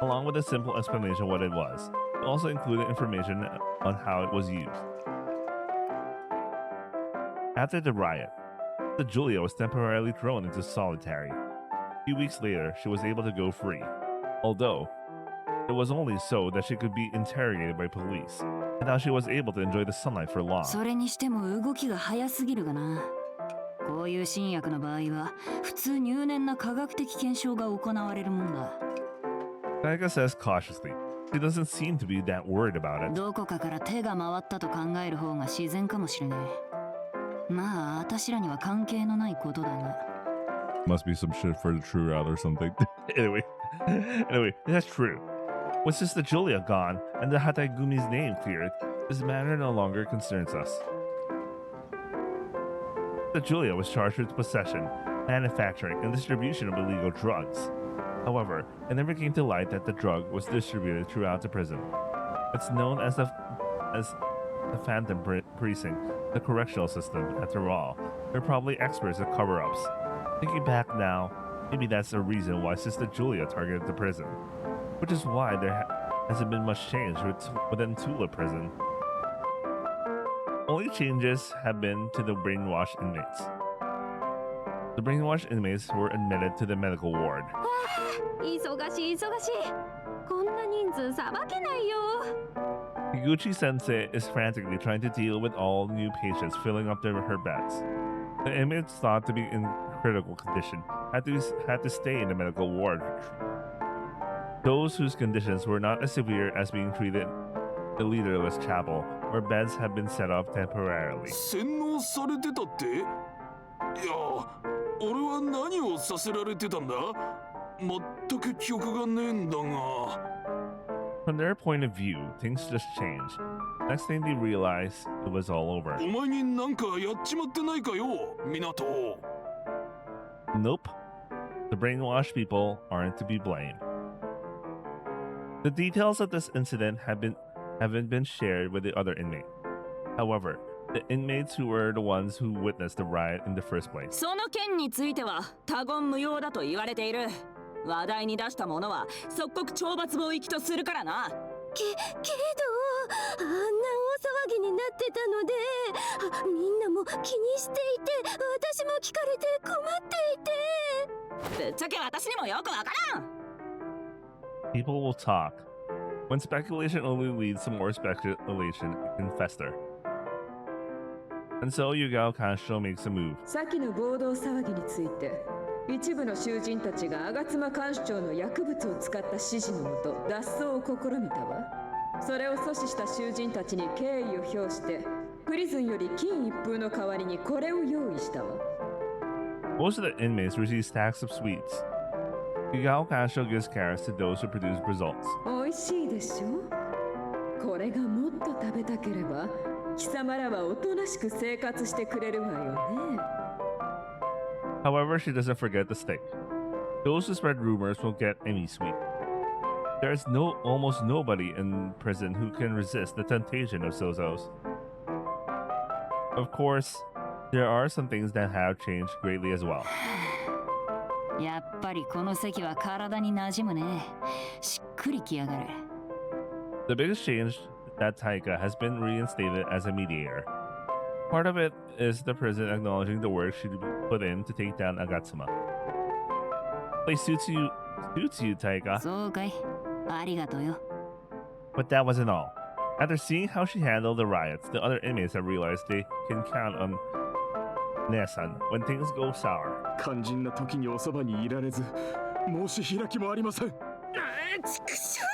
along with a simple explanation of what it was. It also included information on how it was used. After the riot, the Julia was temporarily thrown into solitary. A few weeks later, she was able to go free, although It was only so that she could be interrogated by police, and now she was able to enjoy the sunlight for long. それにしても動きが早すぎるがな。こういう新薬の場合は普通入念な科学的検証が行われるもんだ。Taeka says cautiously. She doesn't seem to be that worried about it. どこかから手が回ったと考える方が自然かもしれない。まあ、私らには関係のないことだが。Must be some shit for the true route or something. anyway, that's true. With Sister Julia gone and the Hataigumi's name cleared, this matter no longer concerns us. Sister Julia was charged with possession, manufacturing, and distribution of illegal drugs. However, it never came to light that the drug was distributed throughout the prison. It's known as the Phantom Precinct, the correctional system, after all. They're probably experts at cover-ups. Thinking back now, maybe that's a reason why Sister Julia targeted the prison. Which is why there hasn't been much change within Tula prison. Only changes have been to the brainwashed inmates. The brainwashed inmates were admitted to the medical ward. 忙しい忙しい。こんな人数さばけないよ。Higuchi Sensei is frantically trying to deal with all new patients filling up her beds. The inmates thought to be in critical condition had to stay in the medical ward. Those whose conditions were not as severe as being treated in the leaderless chapel, where beds had been set up temporarily. 洗脳されてたって？いや、俺は何をさせられてたんだ？全く記憶がねえんだが。From their point of view, things just changed. Next thing they realized, it was all over. お前になんかやっちまってないかよ、港。Nope. The brainwashed people aren't to be blamed. The details of this incident haven't been shared with the other inmate. However, the inmates who were the ones who witnessed the riot in the first place. その件については他言無用だと言われている。話題に出した者は即刻懲罰棒行きとするからな。けどあんな大騒ぎになってたので、みんなも気にしていて、私も聞かれて困っていて。ぶっちゃけ私にもよくわからん。People will talk. When speculation only leads to more speculation, it can fester. And so Yugao Kansho makes a move. 先の暴動騒ぎについて、一部の囚人たちが吾妻看守長の薬物を使った指示のもと脱走を試みたわ。それを阻止した囚人たちに敬意を表して、プリズンより金一封の代わりにこれを用意したわ。Most of the inmates receive stacks of sweets. Yugao Kansho gives carrots to those who produce results. おいしいでしょ？これがもっと食べたければ、貴様らはおとなしく生活してくれるわよね。However, she doesn't forget the stick. Those who spread rumors will get any sweet. There is almost nobody in prison who can resist the temptation of Sozos. Of course, there are some things that have changed greatly as well. やっぱりこの席は体に馴染むね。しっくりきやがる。The biggest change is that Taeka has been reinstated as a mediator. Part of it is the prison acknowledging the work she put in to take down Agatsuma. Play suits you, Taeka. そうかい。ありがとうよ。But that wasn't all. After seeing how she handled the riots, the other inmates have realized they can count on Nesan when things go sour. 肝心な時におそばにいられず、申し開きもありません。ちくしょ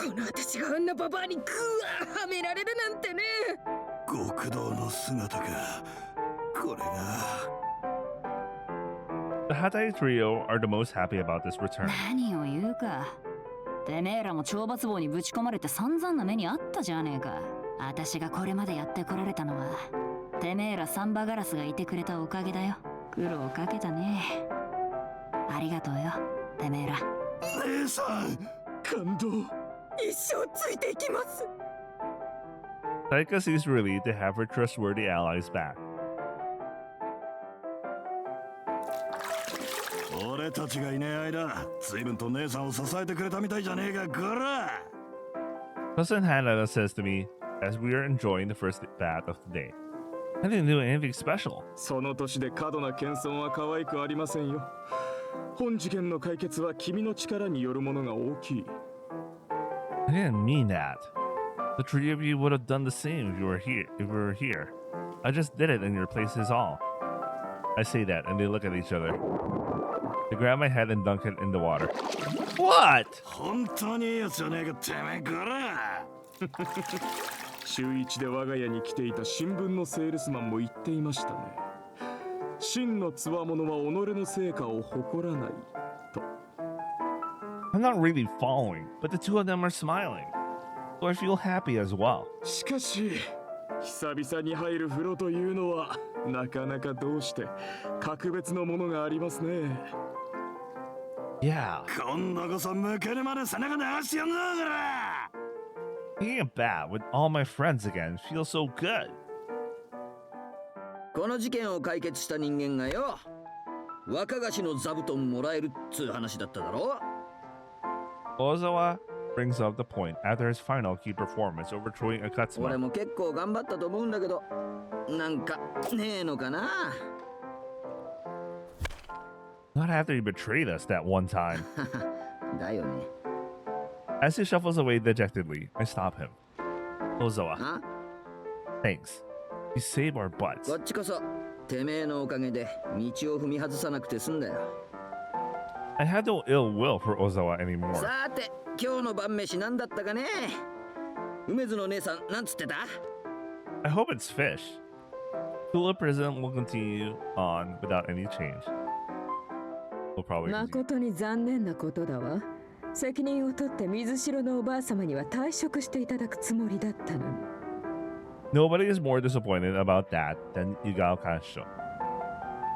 う、この私があんなババアにグワーはめられるなんてね。極道の姿か。これが。The Hatai trio are the most happy about this return. 何を言うか。てめえらも懲罰棒にぶち込まれて散々な目にあったじゃねえか。私がこれまでやってこられたのは、てめえらサンバガラスがいてくれたおかげだよ。苦労かけたね。ありがとうよ、てめえら。姉さん、感動。一生ついていきます。Taeka seems relieved to have her trustworthy allies back. 俺たちがいねえ間、随分と姉さんを支えてくれたみたいじゃねえか、こら。Cousin Hanada says to me as we are enjoying the first bath of the day. I didn't do anything special. その年で過度な謙遜は可愛くありませんよ。本事件の解決は君の力によるものが大きい。I didn't mean that. The three of you would have done the same if you were here. If we were here, I just did it in your place is all. I say that, and they look at each other. They grab my head and dunk it in the water. What? 本当にいいやつじゃねえかてめえこら。週一で我が家に来ていた新聞のセールスマンも言っていましたね。真の強者は己の成果を誇らないと。I'm not really following, but the two of them are smiling. So I feel happy as well. しかし久々に入る風呂というのはなかなかどうして格別のものがありますね。Yeah. 今度こそ向けるまで背中流してやんなこら。Being a bat with all my friends again feels so good. この事件を解決した人間がよ、若菓子の座布団もらえるっつう話だっただろ。Ozawa brings up the point after his final key performance overthrowing 俺 Akatsuma. も結構頑張ったと思うんだけど、なんかねえのかな。Not after he betrayed us that one time. だよね。 As he shuffles away dejectedly, I stop him. Ozawa, あ、 thanks. You saved our butts. こっちこそてめえのおかげで道を踏み外さなくて済んだよ。I had no ill will for Ozawa anymore. さて今日の晩飯なんだったかね。梅津の姉さんなんつってた？ I hope it's fish. Tula prison will continue on without any change. We'll probably continue. 誠に残念なことだわ。責任を取って水城のおばあ様には退職していただくつもりだったのに。Nobody is more disappointed about that than Yugao Kansho.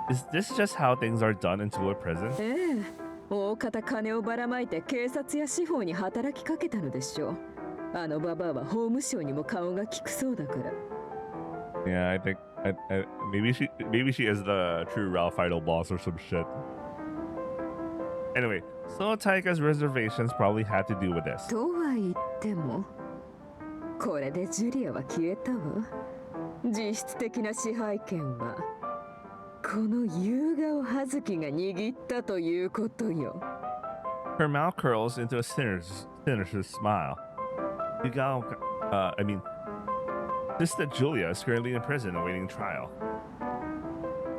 Is this just how things are done in Tula prison? ええ、大方金をばらまいて警察や司法に働きかけたのでしょう。あのババアは法務省にも顔が利くそうだから。Yeah, I think maybe she is the true Ralph Idol boss or some shit. Anyway, so Taika's reservations probably had to do with this. とは言っても、これでジュリアは消えたわ。実質的な支配権はこの夕顔葉月が握ったということよ。Her mouth curls into a sinister smile. Sister Julia is currently in prison awaiting trial.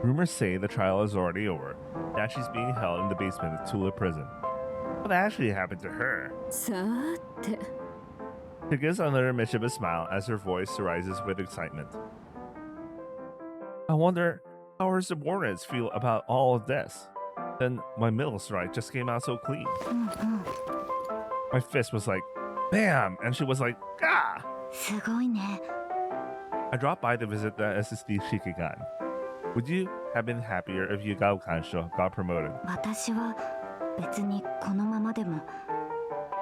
Rumors say the trial is already over, that she's being held in the basement of Tula prison. What actually happened to her? さて。 She gives another mischievous smile as her voice rises with excitement. I wonder how her subordinates feel about all of this. Then my middle strike just came out so clean. My fist was like, bam! And she was like, ah! すごいね。 I dropped by to visit the SSD Shikigan. Would you have been happier if Yugao Kansho got promoted? 私は別にこのままでも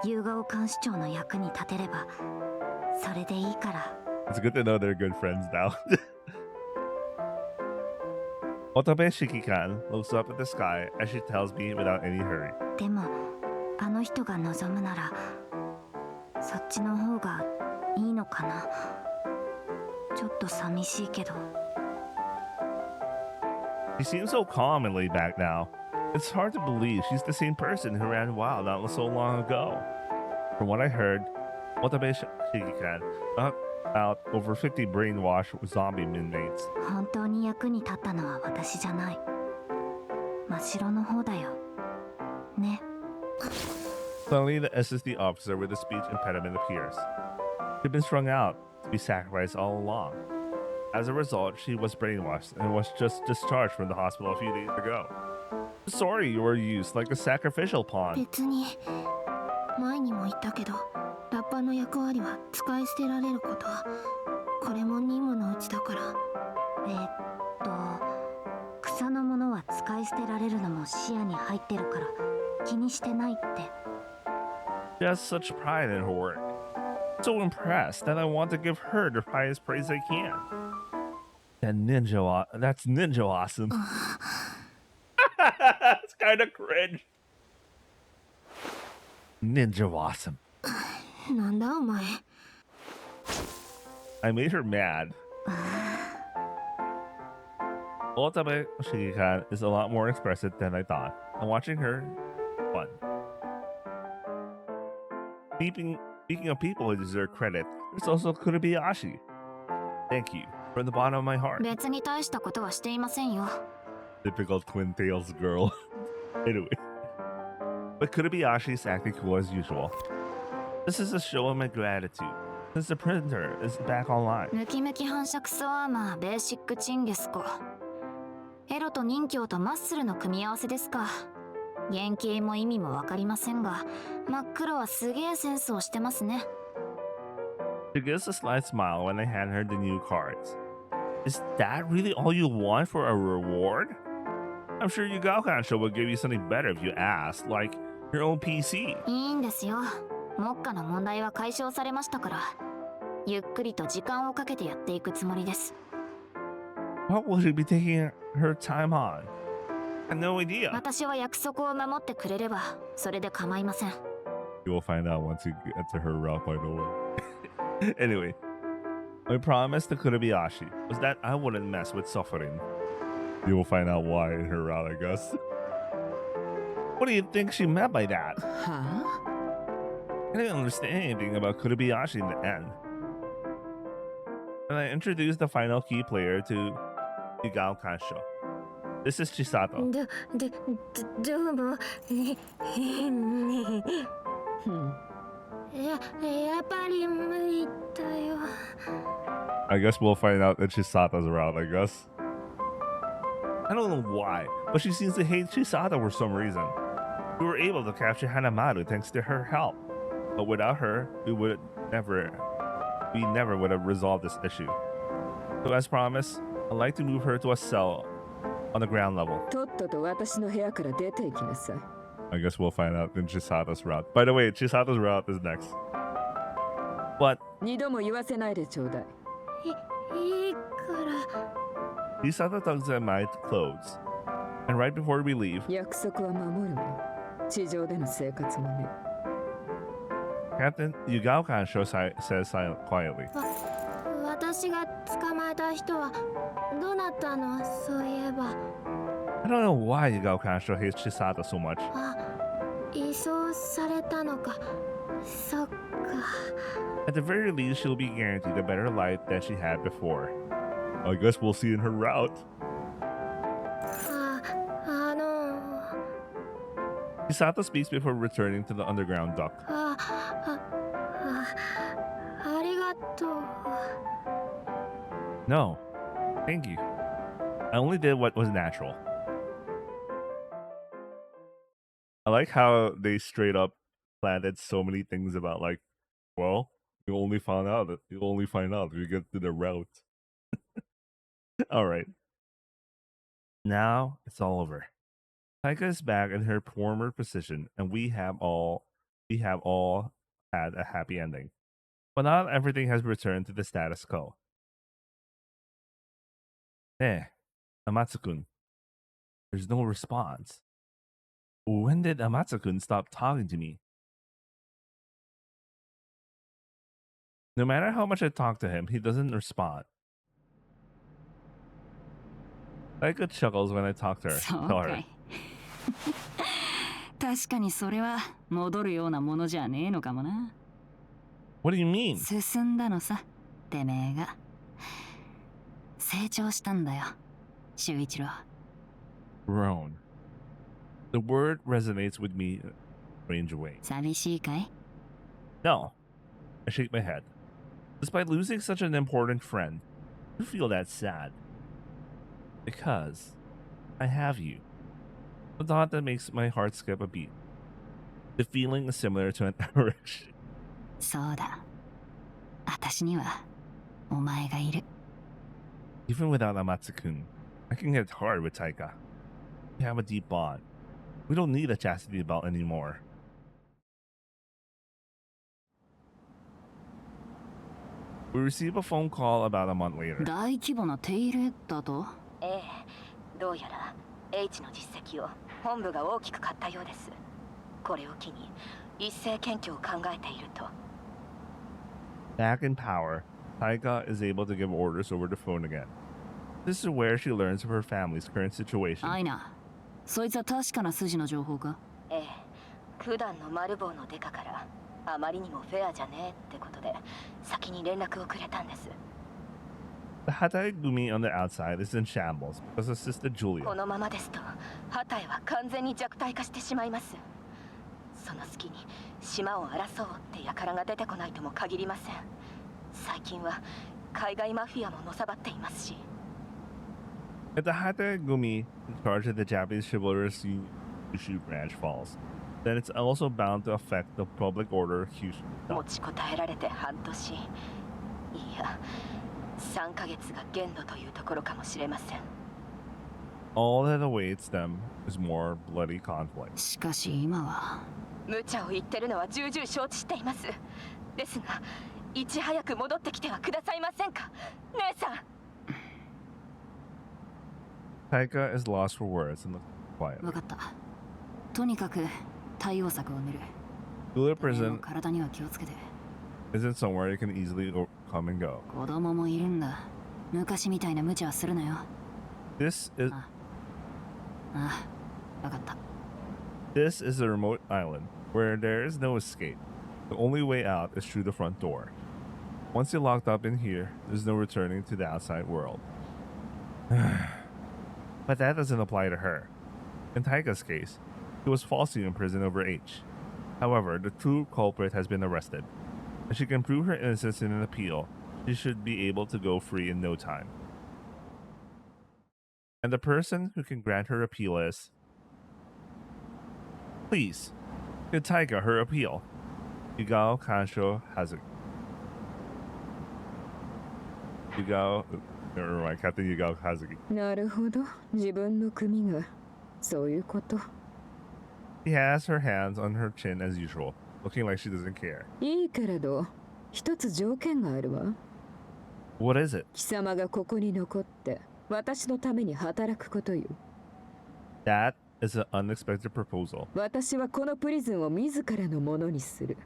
夕顔監視長の役に立てればそれでいいから。 It's good to know they're good friends now. Otobe Shikikan looks up at the sky as she tells me without any hurry. でもあの人が望むならそっちの方がいいのかな。ちょっと寂しいけど。 She seems so calm and laid back now. It's hard to believe she's the same person who ran wild not so long ago. From what I heard, Otobe Shikikan knocked out over 50 brainwashed zombie inmates. 本当に役に立ったのは私じゃない。真っ白の方だよ。ね。 Suddenly, the SSD officer with a speech impediment appears. She'd been strung out to be sacrificed all along. As a result, she was brainwashed and was just discharged from the hospital a few days ago. Sorry you were used like a sacrificial pawn. 別に前にも言ったけどラッパーの役割は使い捨てられることこれも任務のうちだから。草のものは使い捨てられるのも視野に入ってるから気にしてないって。 She has such pride in her work. So impressed that I want to give her the highest praise I can. That's ninja awesome. It's kind of cringe. Ninja awesome. なんだお前。I made her mad. Otabe Shikikan is a lot more expressive than I thought. And watching her, fun. Speaking of people who deserve credit, there's also Kurubayashi. Thank you from the bottom of my heart. 別に大したことはしていませんよ。 Typical Twin Tails girl. Anyway. But Kurubayashi is acting cool as usual. This is a show of my gratitude, since the printer is back online. ムキムキ反射クソアーマーベーシックチンゲスコ。エロと任侠とマッスルの組み合わせですか。原型も意味もわかりませんが、真っ黒はすげえセンスをしてますね。She gives a slight smile when I hand her the new cards. Is that really all you want for a reward? I'm sure Yugao-kansho will give you something better if you ask, like your own PC. いいんですよ。目下の問題は解消されましたから、ゆっくりと時間をかけてやっていくつもりです。What will she be taking her time on? I have no idea. 私は約束を守ってくれれば、それで構いません。You will find out once you get to her route, by the way. Anyway, my promise to Kurubayashi was that I wouldn't mess with suffering. You will find out why in her route, I guess. What do you think she meant by that? Huh? I didn't understand anything about Kurubayashi in the end. And I introduced the final key player to Yugao-kansho. This is Chisato. どうも。やっぱり無理だよ。I guess we'll find out that Chisato's around, I guess. I don't know why, but she seems to hate Chisato for some reason. We were able to capture Hanamaru thanks to her help. But without her, we never would have resolved this issue. So as promised, I'd like to move her to a cell on the ground level. とっとと私の部屋から出て行きなさい。I guess we'll find out in Chisato's route. By the way, Chisato's route is next. But 二度も言わせないでちょうだい。いいから。 Chisato tugs at my clothes. And right before we leave, 約束は守るわ。地上での生活もね。Captain Yugao-kansho says quietly. 私が捕まえた人はどうなったの？そういえば。I don't know why Yugao-kansho hates Chisato so much. あ、移送されたのか。そっか。 At the very least, she'll be guaranteed a better life than she had before. I guess we'll see in her route. Chisato speaks before returning to the underground dock. ありがとう。 No, thank you. I only did what was natural. I like how they straight up planted so many things about like, well, you only find out if you get to the route. All right. Now it's all over. Taeka is back in her former position, and we have all had a happy ending. But not everything has returned to the status quo. Amatsu-kun. There's no response. When did Amatsu-kun stop talking to me? No matter how much I talk to him, he doesn't respond. Taeka chuckles when I talk to her. Tell her. 確かにそれは戻るようなものじゃねえのかもな。What do you mean? 進んだのさ、てめえが。成長したんだよ、修一郎。Grown. The word resonates with me in a strange way. 寂しいかい？ No. I shake my head. Despite losing such an important friend, I feel that sad. Because I have you. The thought that makes my heart skip a beat. The feeling is similar to an erection. そうだ。私にはお前がいる。Even without Amatsu-kun, I can get hard with Taeka. We have a deep bond. We don't need a chastity belt anymore. We receive a phone call about a month later. 大規模な手入れだと？ええ、どうやら H の実績を本部が大きく買ったようです。これを機に一斉検挙を考えていると。Back in power, Taeka is able to give orders over the phone again. This is where she learns of her family's current situation. アイナ、そいつは確かな筋の情報か？ええ、普段のマルボウのデカからあまりにもフェアじゃねえってことで先に連絡をくれたんです。 The Hataegumi on the outside is in shambles because of Sister こ Julia. のままですとハタエは完全に弱体化してしまいます。その隙に島を争おうって輩が出てこないとも限りません。最近は海外マフィアものさばっていますし。 If the Hataegumi in charge of the Japanese chivalrous Kyushu branch falls, then it's also bound to affect the public order of Kyushu. 持ちこたえられて半年、いや3ヶ月が限度というところかもしれません。 All that awaits them is more bloody conflict. しかし今は無茶を言ってるのは重々承知しています。ですがいち早く戻ってきてはくださいませんか、姉さん。 Taeka is lost for words and looks quiet. 分かった。とにかく対応策を練る。 Julia てめえも prison 体には気をつけて。 isn't somewhere you can easily come and go. 子供もいるんだ。昔みたいな無茶はするなよ。 This is ああ、分かった。 This is a remote island where there is no escape. The only way out is through the front door. Once you're locked up in here, there's no returning to the outside world. But that doesn't apply to her. In Taika's case, he was falsely imprisoned over H. However, the true culprit has been arrested. If she can prove her innocence in an appeal, she should be able to go free in no time. And the person who can grant her appeal is... Please, give Taika her appeal. Yugao Kansho Hazuki. Never mind, Captain Yugao Hazuki. なるほど、自分の組がそういうこと。 He has her hands on her chin as usual, looking like she doesn't care. いいけれど、一つ条件があるわ。 What is it? 貴様がここに残って私のために働くことよ。 That is an unexpected proposal. 私はこのプリズンを自らのものにする。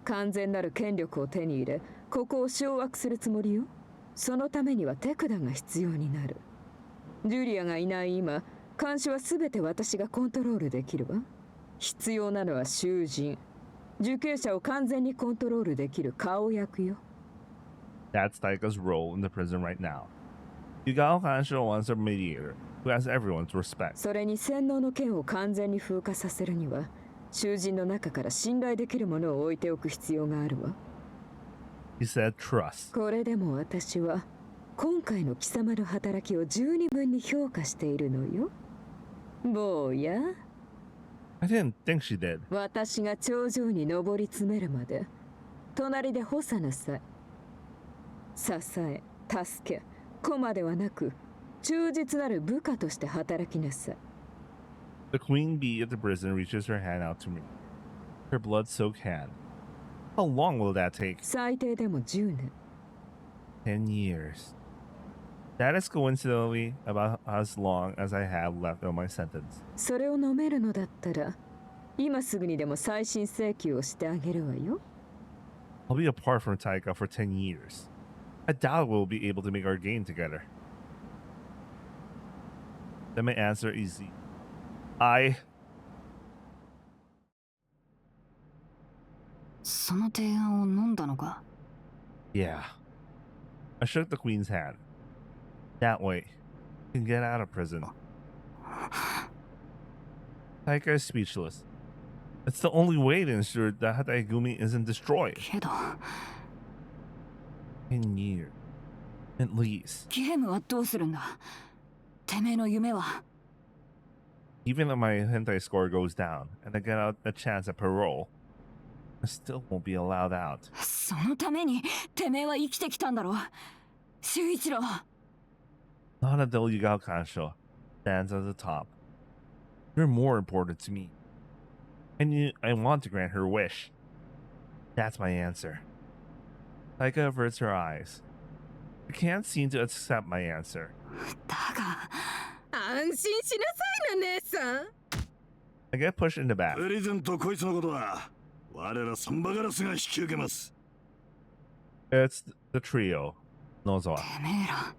完全なる権力を手に入れ、ここを掌握するつもりよ。そのためには手札が必要になる。ジュリアがいない今、監視は全て私がコントロールできるわ。必要なのは囚人。受刑者を完全にコントロールできる顔役よ。 That's Taika's role in the prison right now. Yugao Kansho wants a mediator who has everyone's respect. それに洗脳の剣を完全に風化させるには、囚人の中から信頼できるものを置いておく必要があるわ。 He said trust. これでも私は今回の貴様の働きを十二分に評価しているのよ。坊や。 I didn't think she did. 私が頂上に上り詰めるまで隣で干さなさい。支え、助け、駒ではなく忠実なる部下として働きなさい。 The queen bee at the prison reaches her hand out to me. Her blood-soaked hand. How long will that take? 最低でも10年。 10 years. That is coincidentally about as long as I have left on my sentence. それを飲めるのだったら今すぐにでも再審請求をしてあげるわよ。 I'll be apart from Taika for 10 years. I doubt we'll be able to make our game together. Then my answer is I... その提案を飲んだのか。 Yeah. I shook the queen's hand. That way, you can get out of prison. Taika is speechless. It's the only way to ensure that Hataegumi isn't destroyed. けど 10 years. At least. ゲームはどうするんだ。てめえの夢は。 Even if my hentai score goes down and I get out a chance at parole, I still won't be allowed out. そのためにてめえは生きてきたんだろ。修一郎。 Not until Yugao Kansho stands at the top. You're more important to me. And I want to grant her wish. That's my answer. Taika averts her eyes. I can't seem to accept my answer. だが。安心しなさいな姉さん。 I get pushed in the back. プリズンとこいつのことは我らサンバガラスが引き受けます。 It's the trio. Nozawa. てめえら。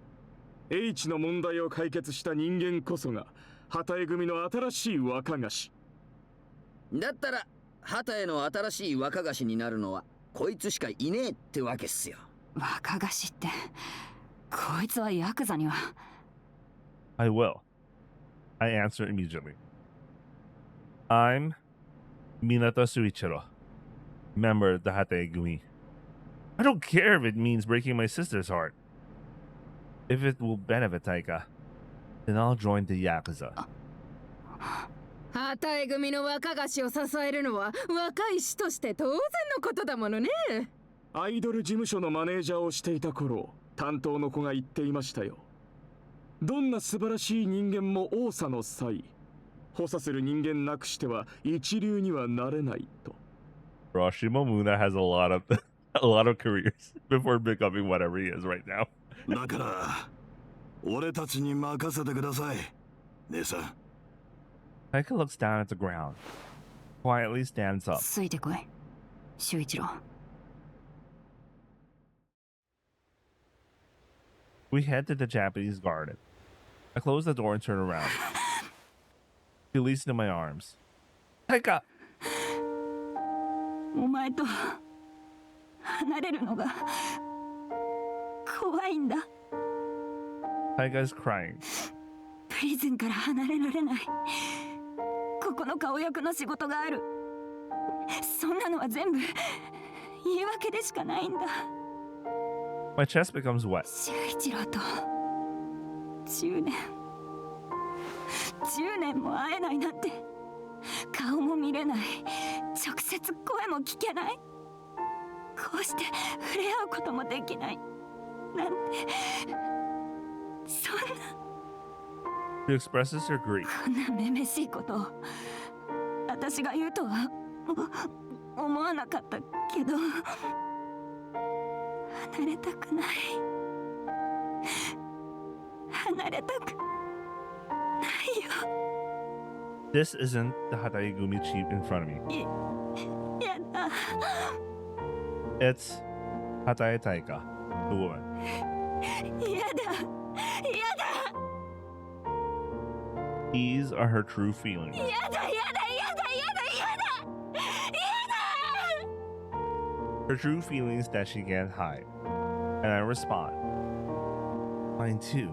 H の問題を解決した人間こそが旗絵組の新しい若菓子。だったら旗への新しい若菓子になるのはこいつしかいねえってわけっすよ。若菓子ってこいつはヤクザには。 I will. I answer immediately. I'm Minato Suichiro, member of the Hateigumi. I don't care if it means breaking my sister's heart. If it will benefit Taeka, then I'll join the Yakuza. 旗絵組の若菓子を支えるのは若い師として当然のことだものね。アイドル事務所のマネージャーをしていた頃、担当の子が言っていましたよ。どんな素晴らしい人間も王差の際、補佐する人間なくしては一流にはなれないと。Bro, Shimomuna has a lot of careers before becoming whatever he is right now. だから俺たちに任せてください、姉さん。Taeka looks down at the ground, quietly stands up. ついてこい、修一郎。We head to the Japanese garden. I close the door and turn around. She leads into my arms. Taeka! お前と離れるのが怖いんだ。 Taeka is crying. プリズンから離れられない。ここの顔役の仕事がある。そんなのは全部言い訳でしかないんだ。 My chest becomes wet. 修一郎と10年も会えないなんて。顔も見れない、直接声も聞けない、こうして触れ合うこともできないなんて、そんな。 She expresses her grief. こんなめめしいことを私が言うとは思わなかったけど、離れたくない、離れたくないよ。 This isn't the Hataigumi chief in front of me. やだ。 It's Hatae Taeka, the woman. やだ、やだ。 These are her true feelings. やだ、やだ、やだ、やだ、やだ、やだ。 Her true feelings that she can't hide. And I respond. Mine too.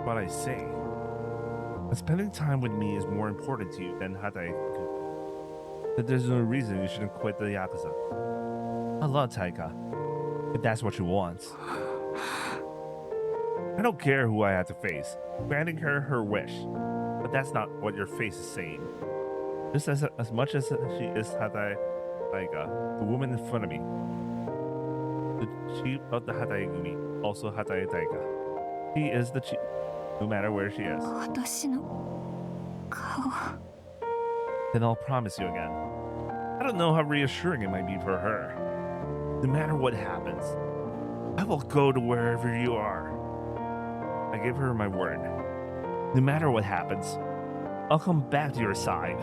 But I say, that spending time with me is more important to you than Hatae. That there's no reason you shouldn't quit the Yakuza. I love Taeka, if that's what she wants. I don't care who I have to face, granting her her wish, but that's not what your face is saying. Just as much as she is Hatae Taeka, the woman in front of me, the chief of the Hataigumi, also Hatae Taeka. He is the chief, no matter where she is. 私の顔。 Then I'll promise you again. I don't know how reassuring it might be for her. No matter what happens, I will go to wherever you are. I give her my word. No matter what happens, I'll come back to your side.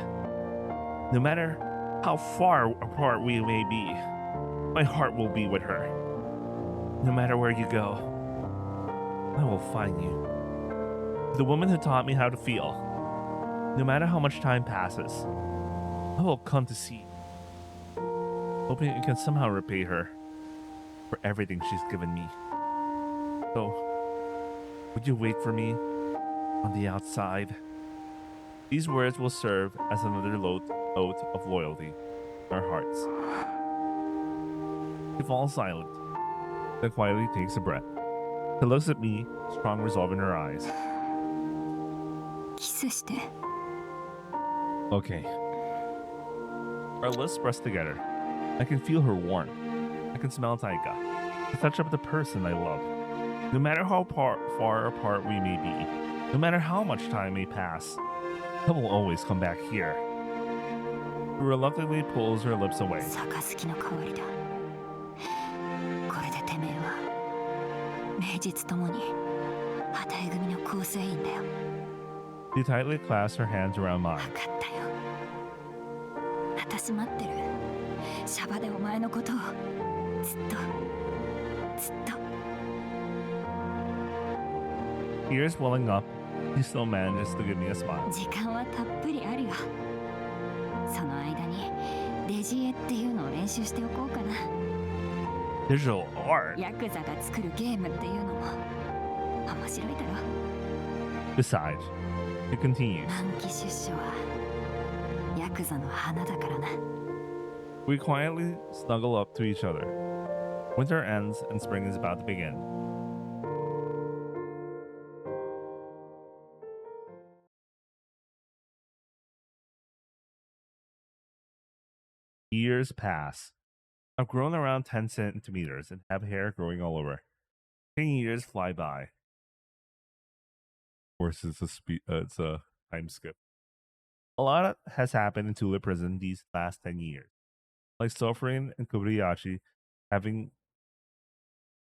No matter how far apart we may be, my heart will be with her. No matter where you go, I will find you. The woman who taught me how to feel. No matter how much time passes, I will come to see you, hoping you can somehow repay her for everything she's given me. So, would you wait for me on the outside? These words will serve as another oath of loyalty in our hearts. She falls silent, then quietly takes a breath. She looks at me, strong resolve in her eyes. キスして。 Okay. Our lips press together. I can feel her warmth. I can smell Taeka. The touch of the person I love. No matter how far apart we may be, no matter how much time may pass, I will always come back here. She reluctantly pulls her lips away. 杯の代わりだ。これでてめえは名実ともに旗絵組の構成員だよ。 She tightly clasps her hands around mine. 分かったよ。私待ってる。シャバでお前のことをずっと。 Tears welling up, he still manages to give me a smile. 時間はたっぷりあるよ。その間にデジエっていうのを練習しておこうかな。 Digital art. ヤクザが作るゲームっていうのも面白いだろ。 Besides, it continues. 短期出所はヤクザの花だからな。 We quietly snuggle up to each other. Winter ends and spring is about to begin. Years pass. I've grown around 10 centimeters and have hair growing all over. 10 years fly by. Of course, it's a time skip. A lot has happened in Tula prison these last 10 years. Like Sovereign and Kobayashi having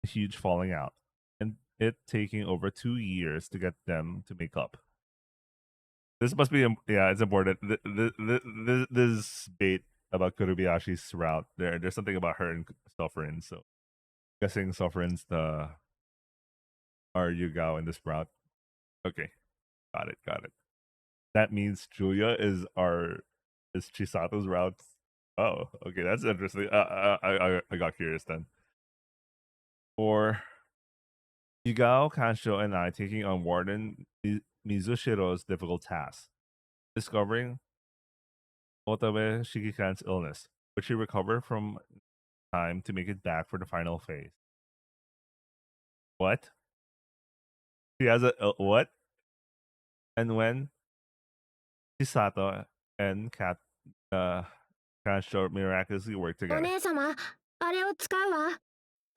a huge falling out, and it taking over 2 years to get them to make up. This must be, it's important. This bait about Kobayashi's route. There's something about her and Sovereign, so guessing Sovereign's the Yugao in this route. Okay, got it. That means Julia is Chisato's route. Oh, okay, that's interesting. I got curious then. Or Yugao, Kansho, and I taking on Warden Mizushiro's difficult task, discovering Otabe Shikikan's illness, which she recovered from time to make it back for the final phase. What? She has a what? And when Chisato and Kansho miraculously work お together. 姉様、あれを使うわ。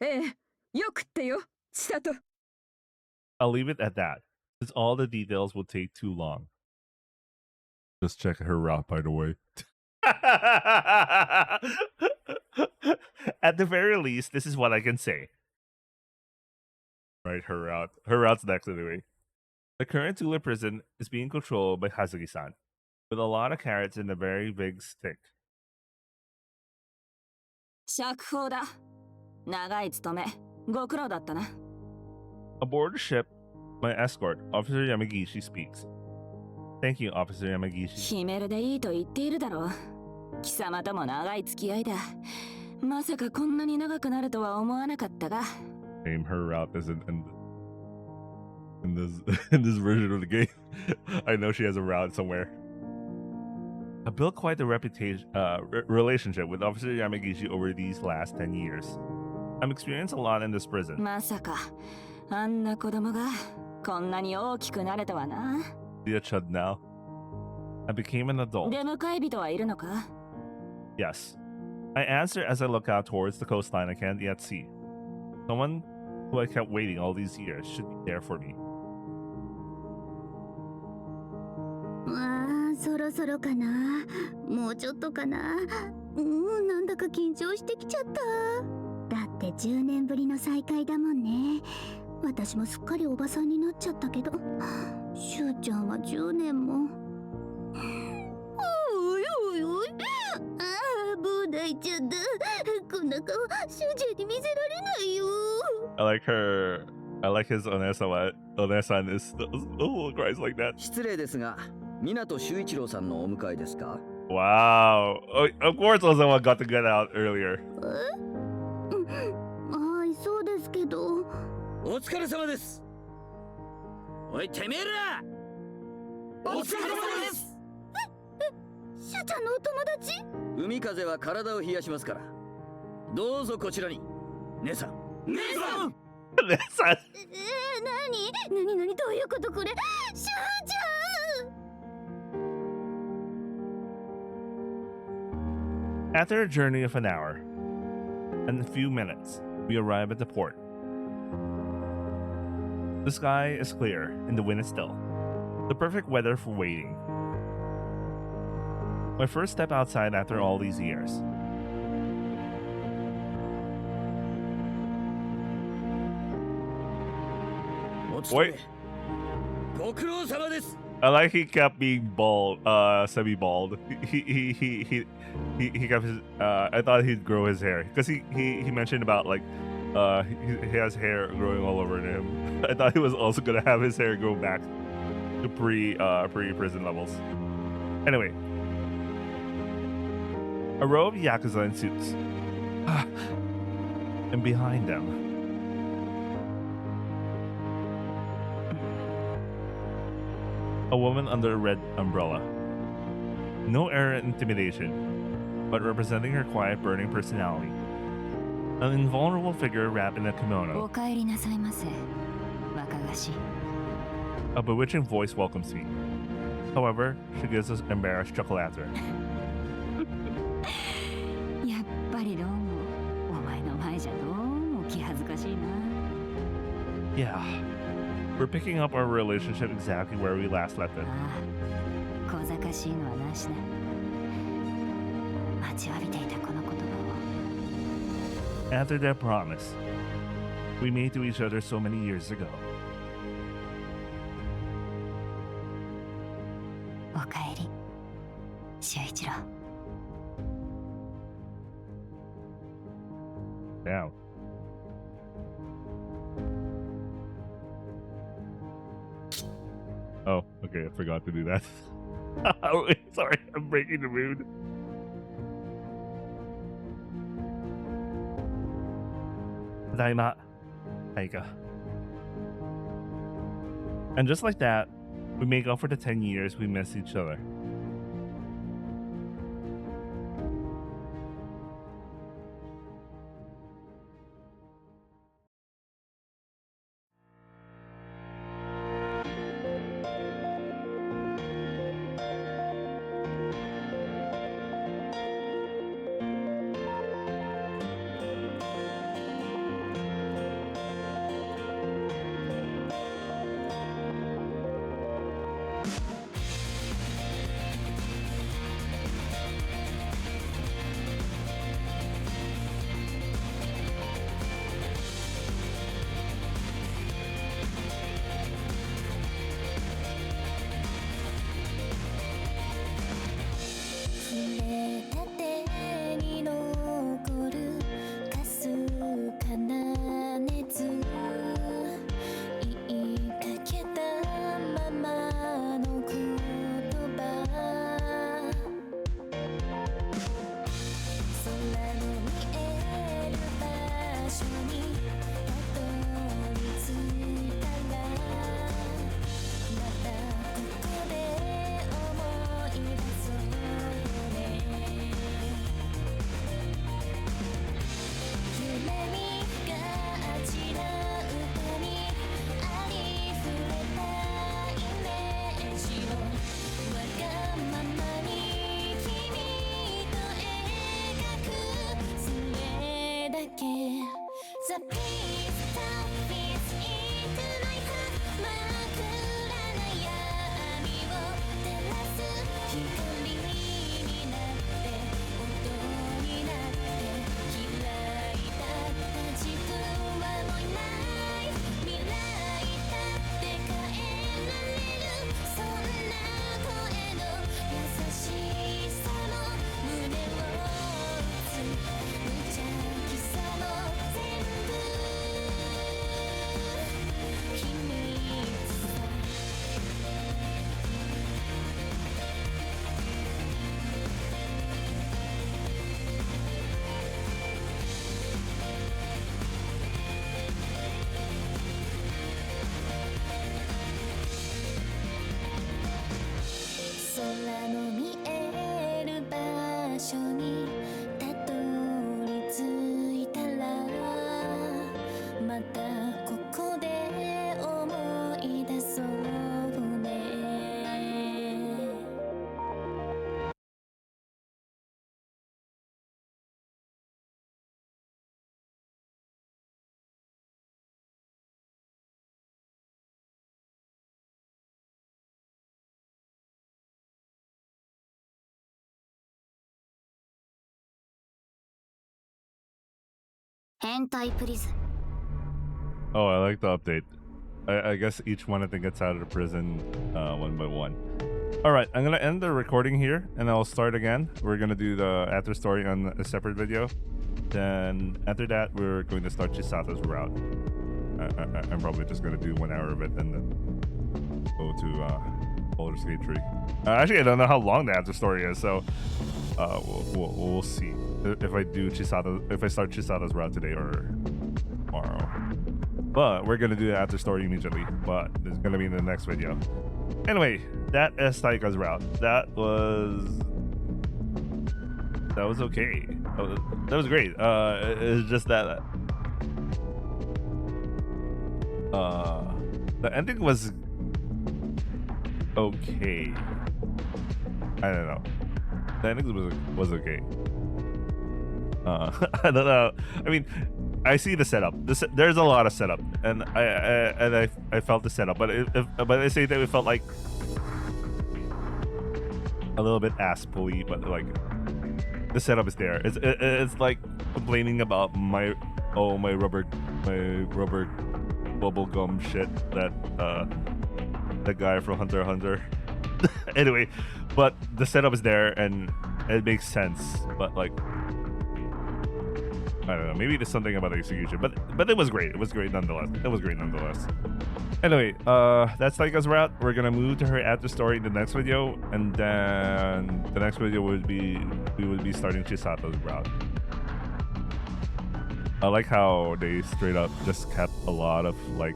ええ、よくってよ、千里。 I'll leave it at that, since all the details will take too long. Just check her route, by the way. At the very least, this is what I can say. Right, her route. Her route's next anyway. The current Tula prison is being controlled by Hazuki-san, with a lot of carrots and a very big stick. 釈放だ。長い務め、ご苦労だったな。Aboard the ship, my escort, Officer Yamagishi, speaks. Thank you, Officer Yamagishi. ヒメルでいいと言っているだろう。貴様とも長い付き合いだ。まさかこんなに長くなるとは思わなかったが。Name her route isn't in this version of the game. I know she has a route somewhere. I built quite a relationship with Officer Yamagishi over these last 10 years. I'm experienced a lot in this prison. まさかあんな子供がこんなに大きくなれたわな。See a chud now. I became an adult. 出迎え人はいるのか？ Yes. I answer as I look out towards the coastline I can't yet see. Someone who I kept waiting all these years should be there for me. ああ、そろそろかな。もうちょっとかな。なんだか緊張してきちゃった。だって10年ぶりの再会だもんね。私もすっかりおばさんになっちゃったけど、しゅうちゃんは10年も。おいおいおい。ああ、もう泣いちゃった。こんな顔、しゅうちゃんに見せられないよ。I like her. I like his Onesan is cries like that. 失礼ですが、湊修一郎さんのお迎えですか？ Wow. Oh, of course Ozawa got to get out earlier. はい、そうですけど。お疲れ様です。おい、てめえら！お疲れ様です。しゅうちゃんのお友達？海風は体を冷やしますから。どうぞこちらに。姉さん。姉さん！姉さん！何どういうことこれ？しゅうちゃん！ After a journey of an hour and a few minutes, we arrive at the port. The sky is clear and the wind is still. The perfect weather for waiting. My first step outside after all these years. Wait. I like he kept being bald, semi-bald. He kept his. I thought he'd grow his hair because he mentioned about like, he has hair growing all over him. I thought he was also gonna have his hair go back to pre-prison levels. Anyway, A row of Yakuza in suits. And behind them, a woman under a red umbrella. No air of intimidation, but representing her quiet, burning personality. An invulnerable figure wrapped in a kimono. お帰りなさいませ、若菓子。 A bewitching voice welcomes me. However, she gives us embarrassed chuckle at her. やっぱりどうもお前の前じゃどうも気恥ずかしいな。 Yeah, we're picking up our relationship exactly where we last left it. ああ、小賢しいのはなしだ。待ちわびていたこの言葉を。 After that promise we made to each other so many years ago. おかえり、修一郎。 Damn. Oh, okay, I forgot to do that. Oh, sorry, I'm breaking the mood. Tadaima, Taeka. And just like that, we make up for the 10 years we missed each other. The peace that fits into life 真っ暗な闇を照らす光になって音になって開いた自分はもういない未来だって変えられるそんな声の優しさも胸を打つ無邪気さも全部秘密さ空の見える場所にたどり着いたらまたここで思い出そうね変態プリズン Oh, I like the update. I guess each one of them gets out of the prison one by one. Alright, I'm gonna end the recording here and I'll start again. We're gonna do the after story on a separate video. Then after that, we're going to start Chisato's route. I'm probably just gonna do 1 hour of it and then go to roller skate tree. Actually, I don't know how long the after story is, so we'll see if I do Chisato, if I start Chisato's route today or tomorrow. But we're gonna do the after story immediately, but it's gonna be in the next video. Anyway, that is Taeka's route. That was okay. That was great. It's just that the ending was okay. I don't know. The ending was okay. I don't know. I mean, I see the setup. There's a lot of setup, and I felt the setup, but I say that it felt like a little bit ass-pully, but like the setup is there. It's like complaining about my rubber bubble gum shit that the guy from Hunter x Hunter. Anyway, but the setup is there and it makes sense, but like I don't know, maybe there's something about the execution, but it was great. It was great nonetheless. Anyway, that's Taeka's route. We're gonna move to her after story in the next video, and then the next video we would be starting Chisato's route. I like how they straight up just kept a lot of like,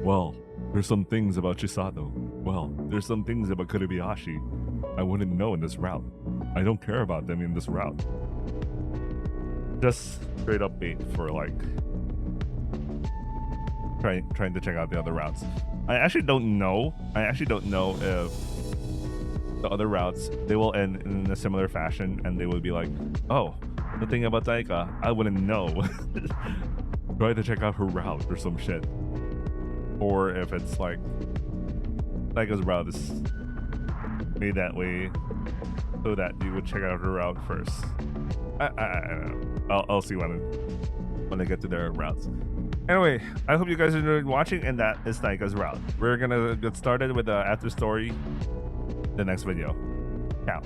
well, there's some things about Chisato. Well, there's some things about Kurebayashi I wouldn't know in this route. I don't care about them in this route. Just straight up bait for like trying to check out the other routes. I actually don't know if the other routes they will end in a similar fashion and they will be like, oh, the thing about Taeka, I wouldn't know. Try to check out her route or some shit. Or if it's like Taeka's route is made that way so that you would check out her route first. I don't know. I'll see when I get to their routes. Anyway, I hope you guys enjoyed watching, and that is Taeka's route. We're gonna get started with the after story the next video. Ciao.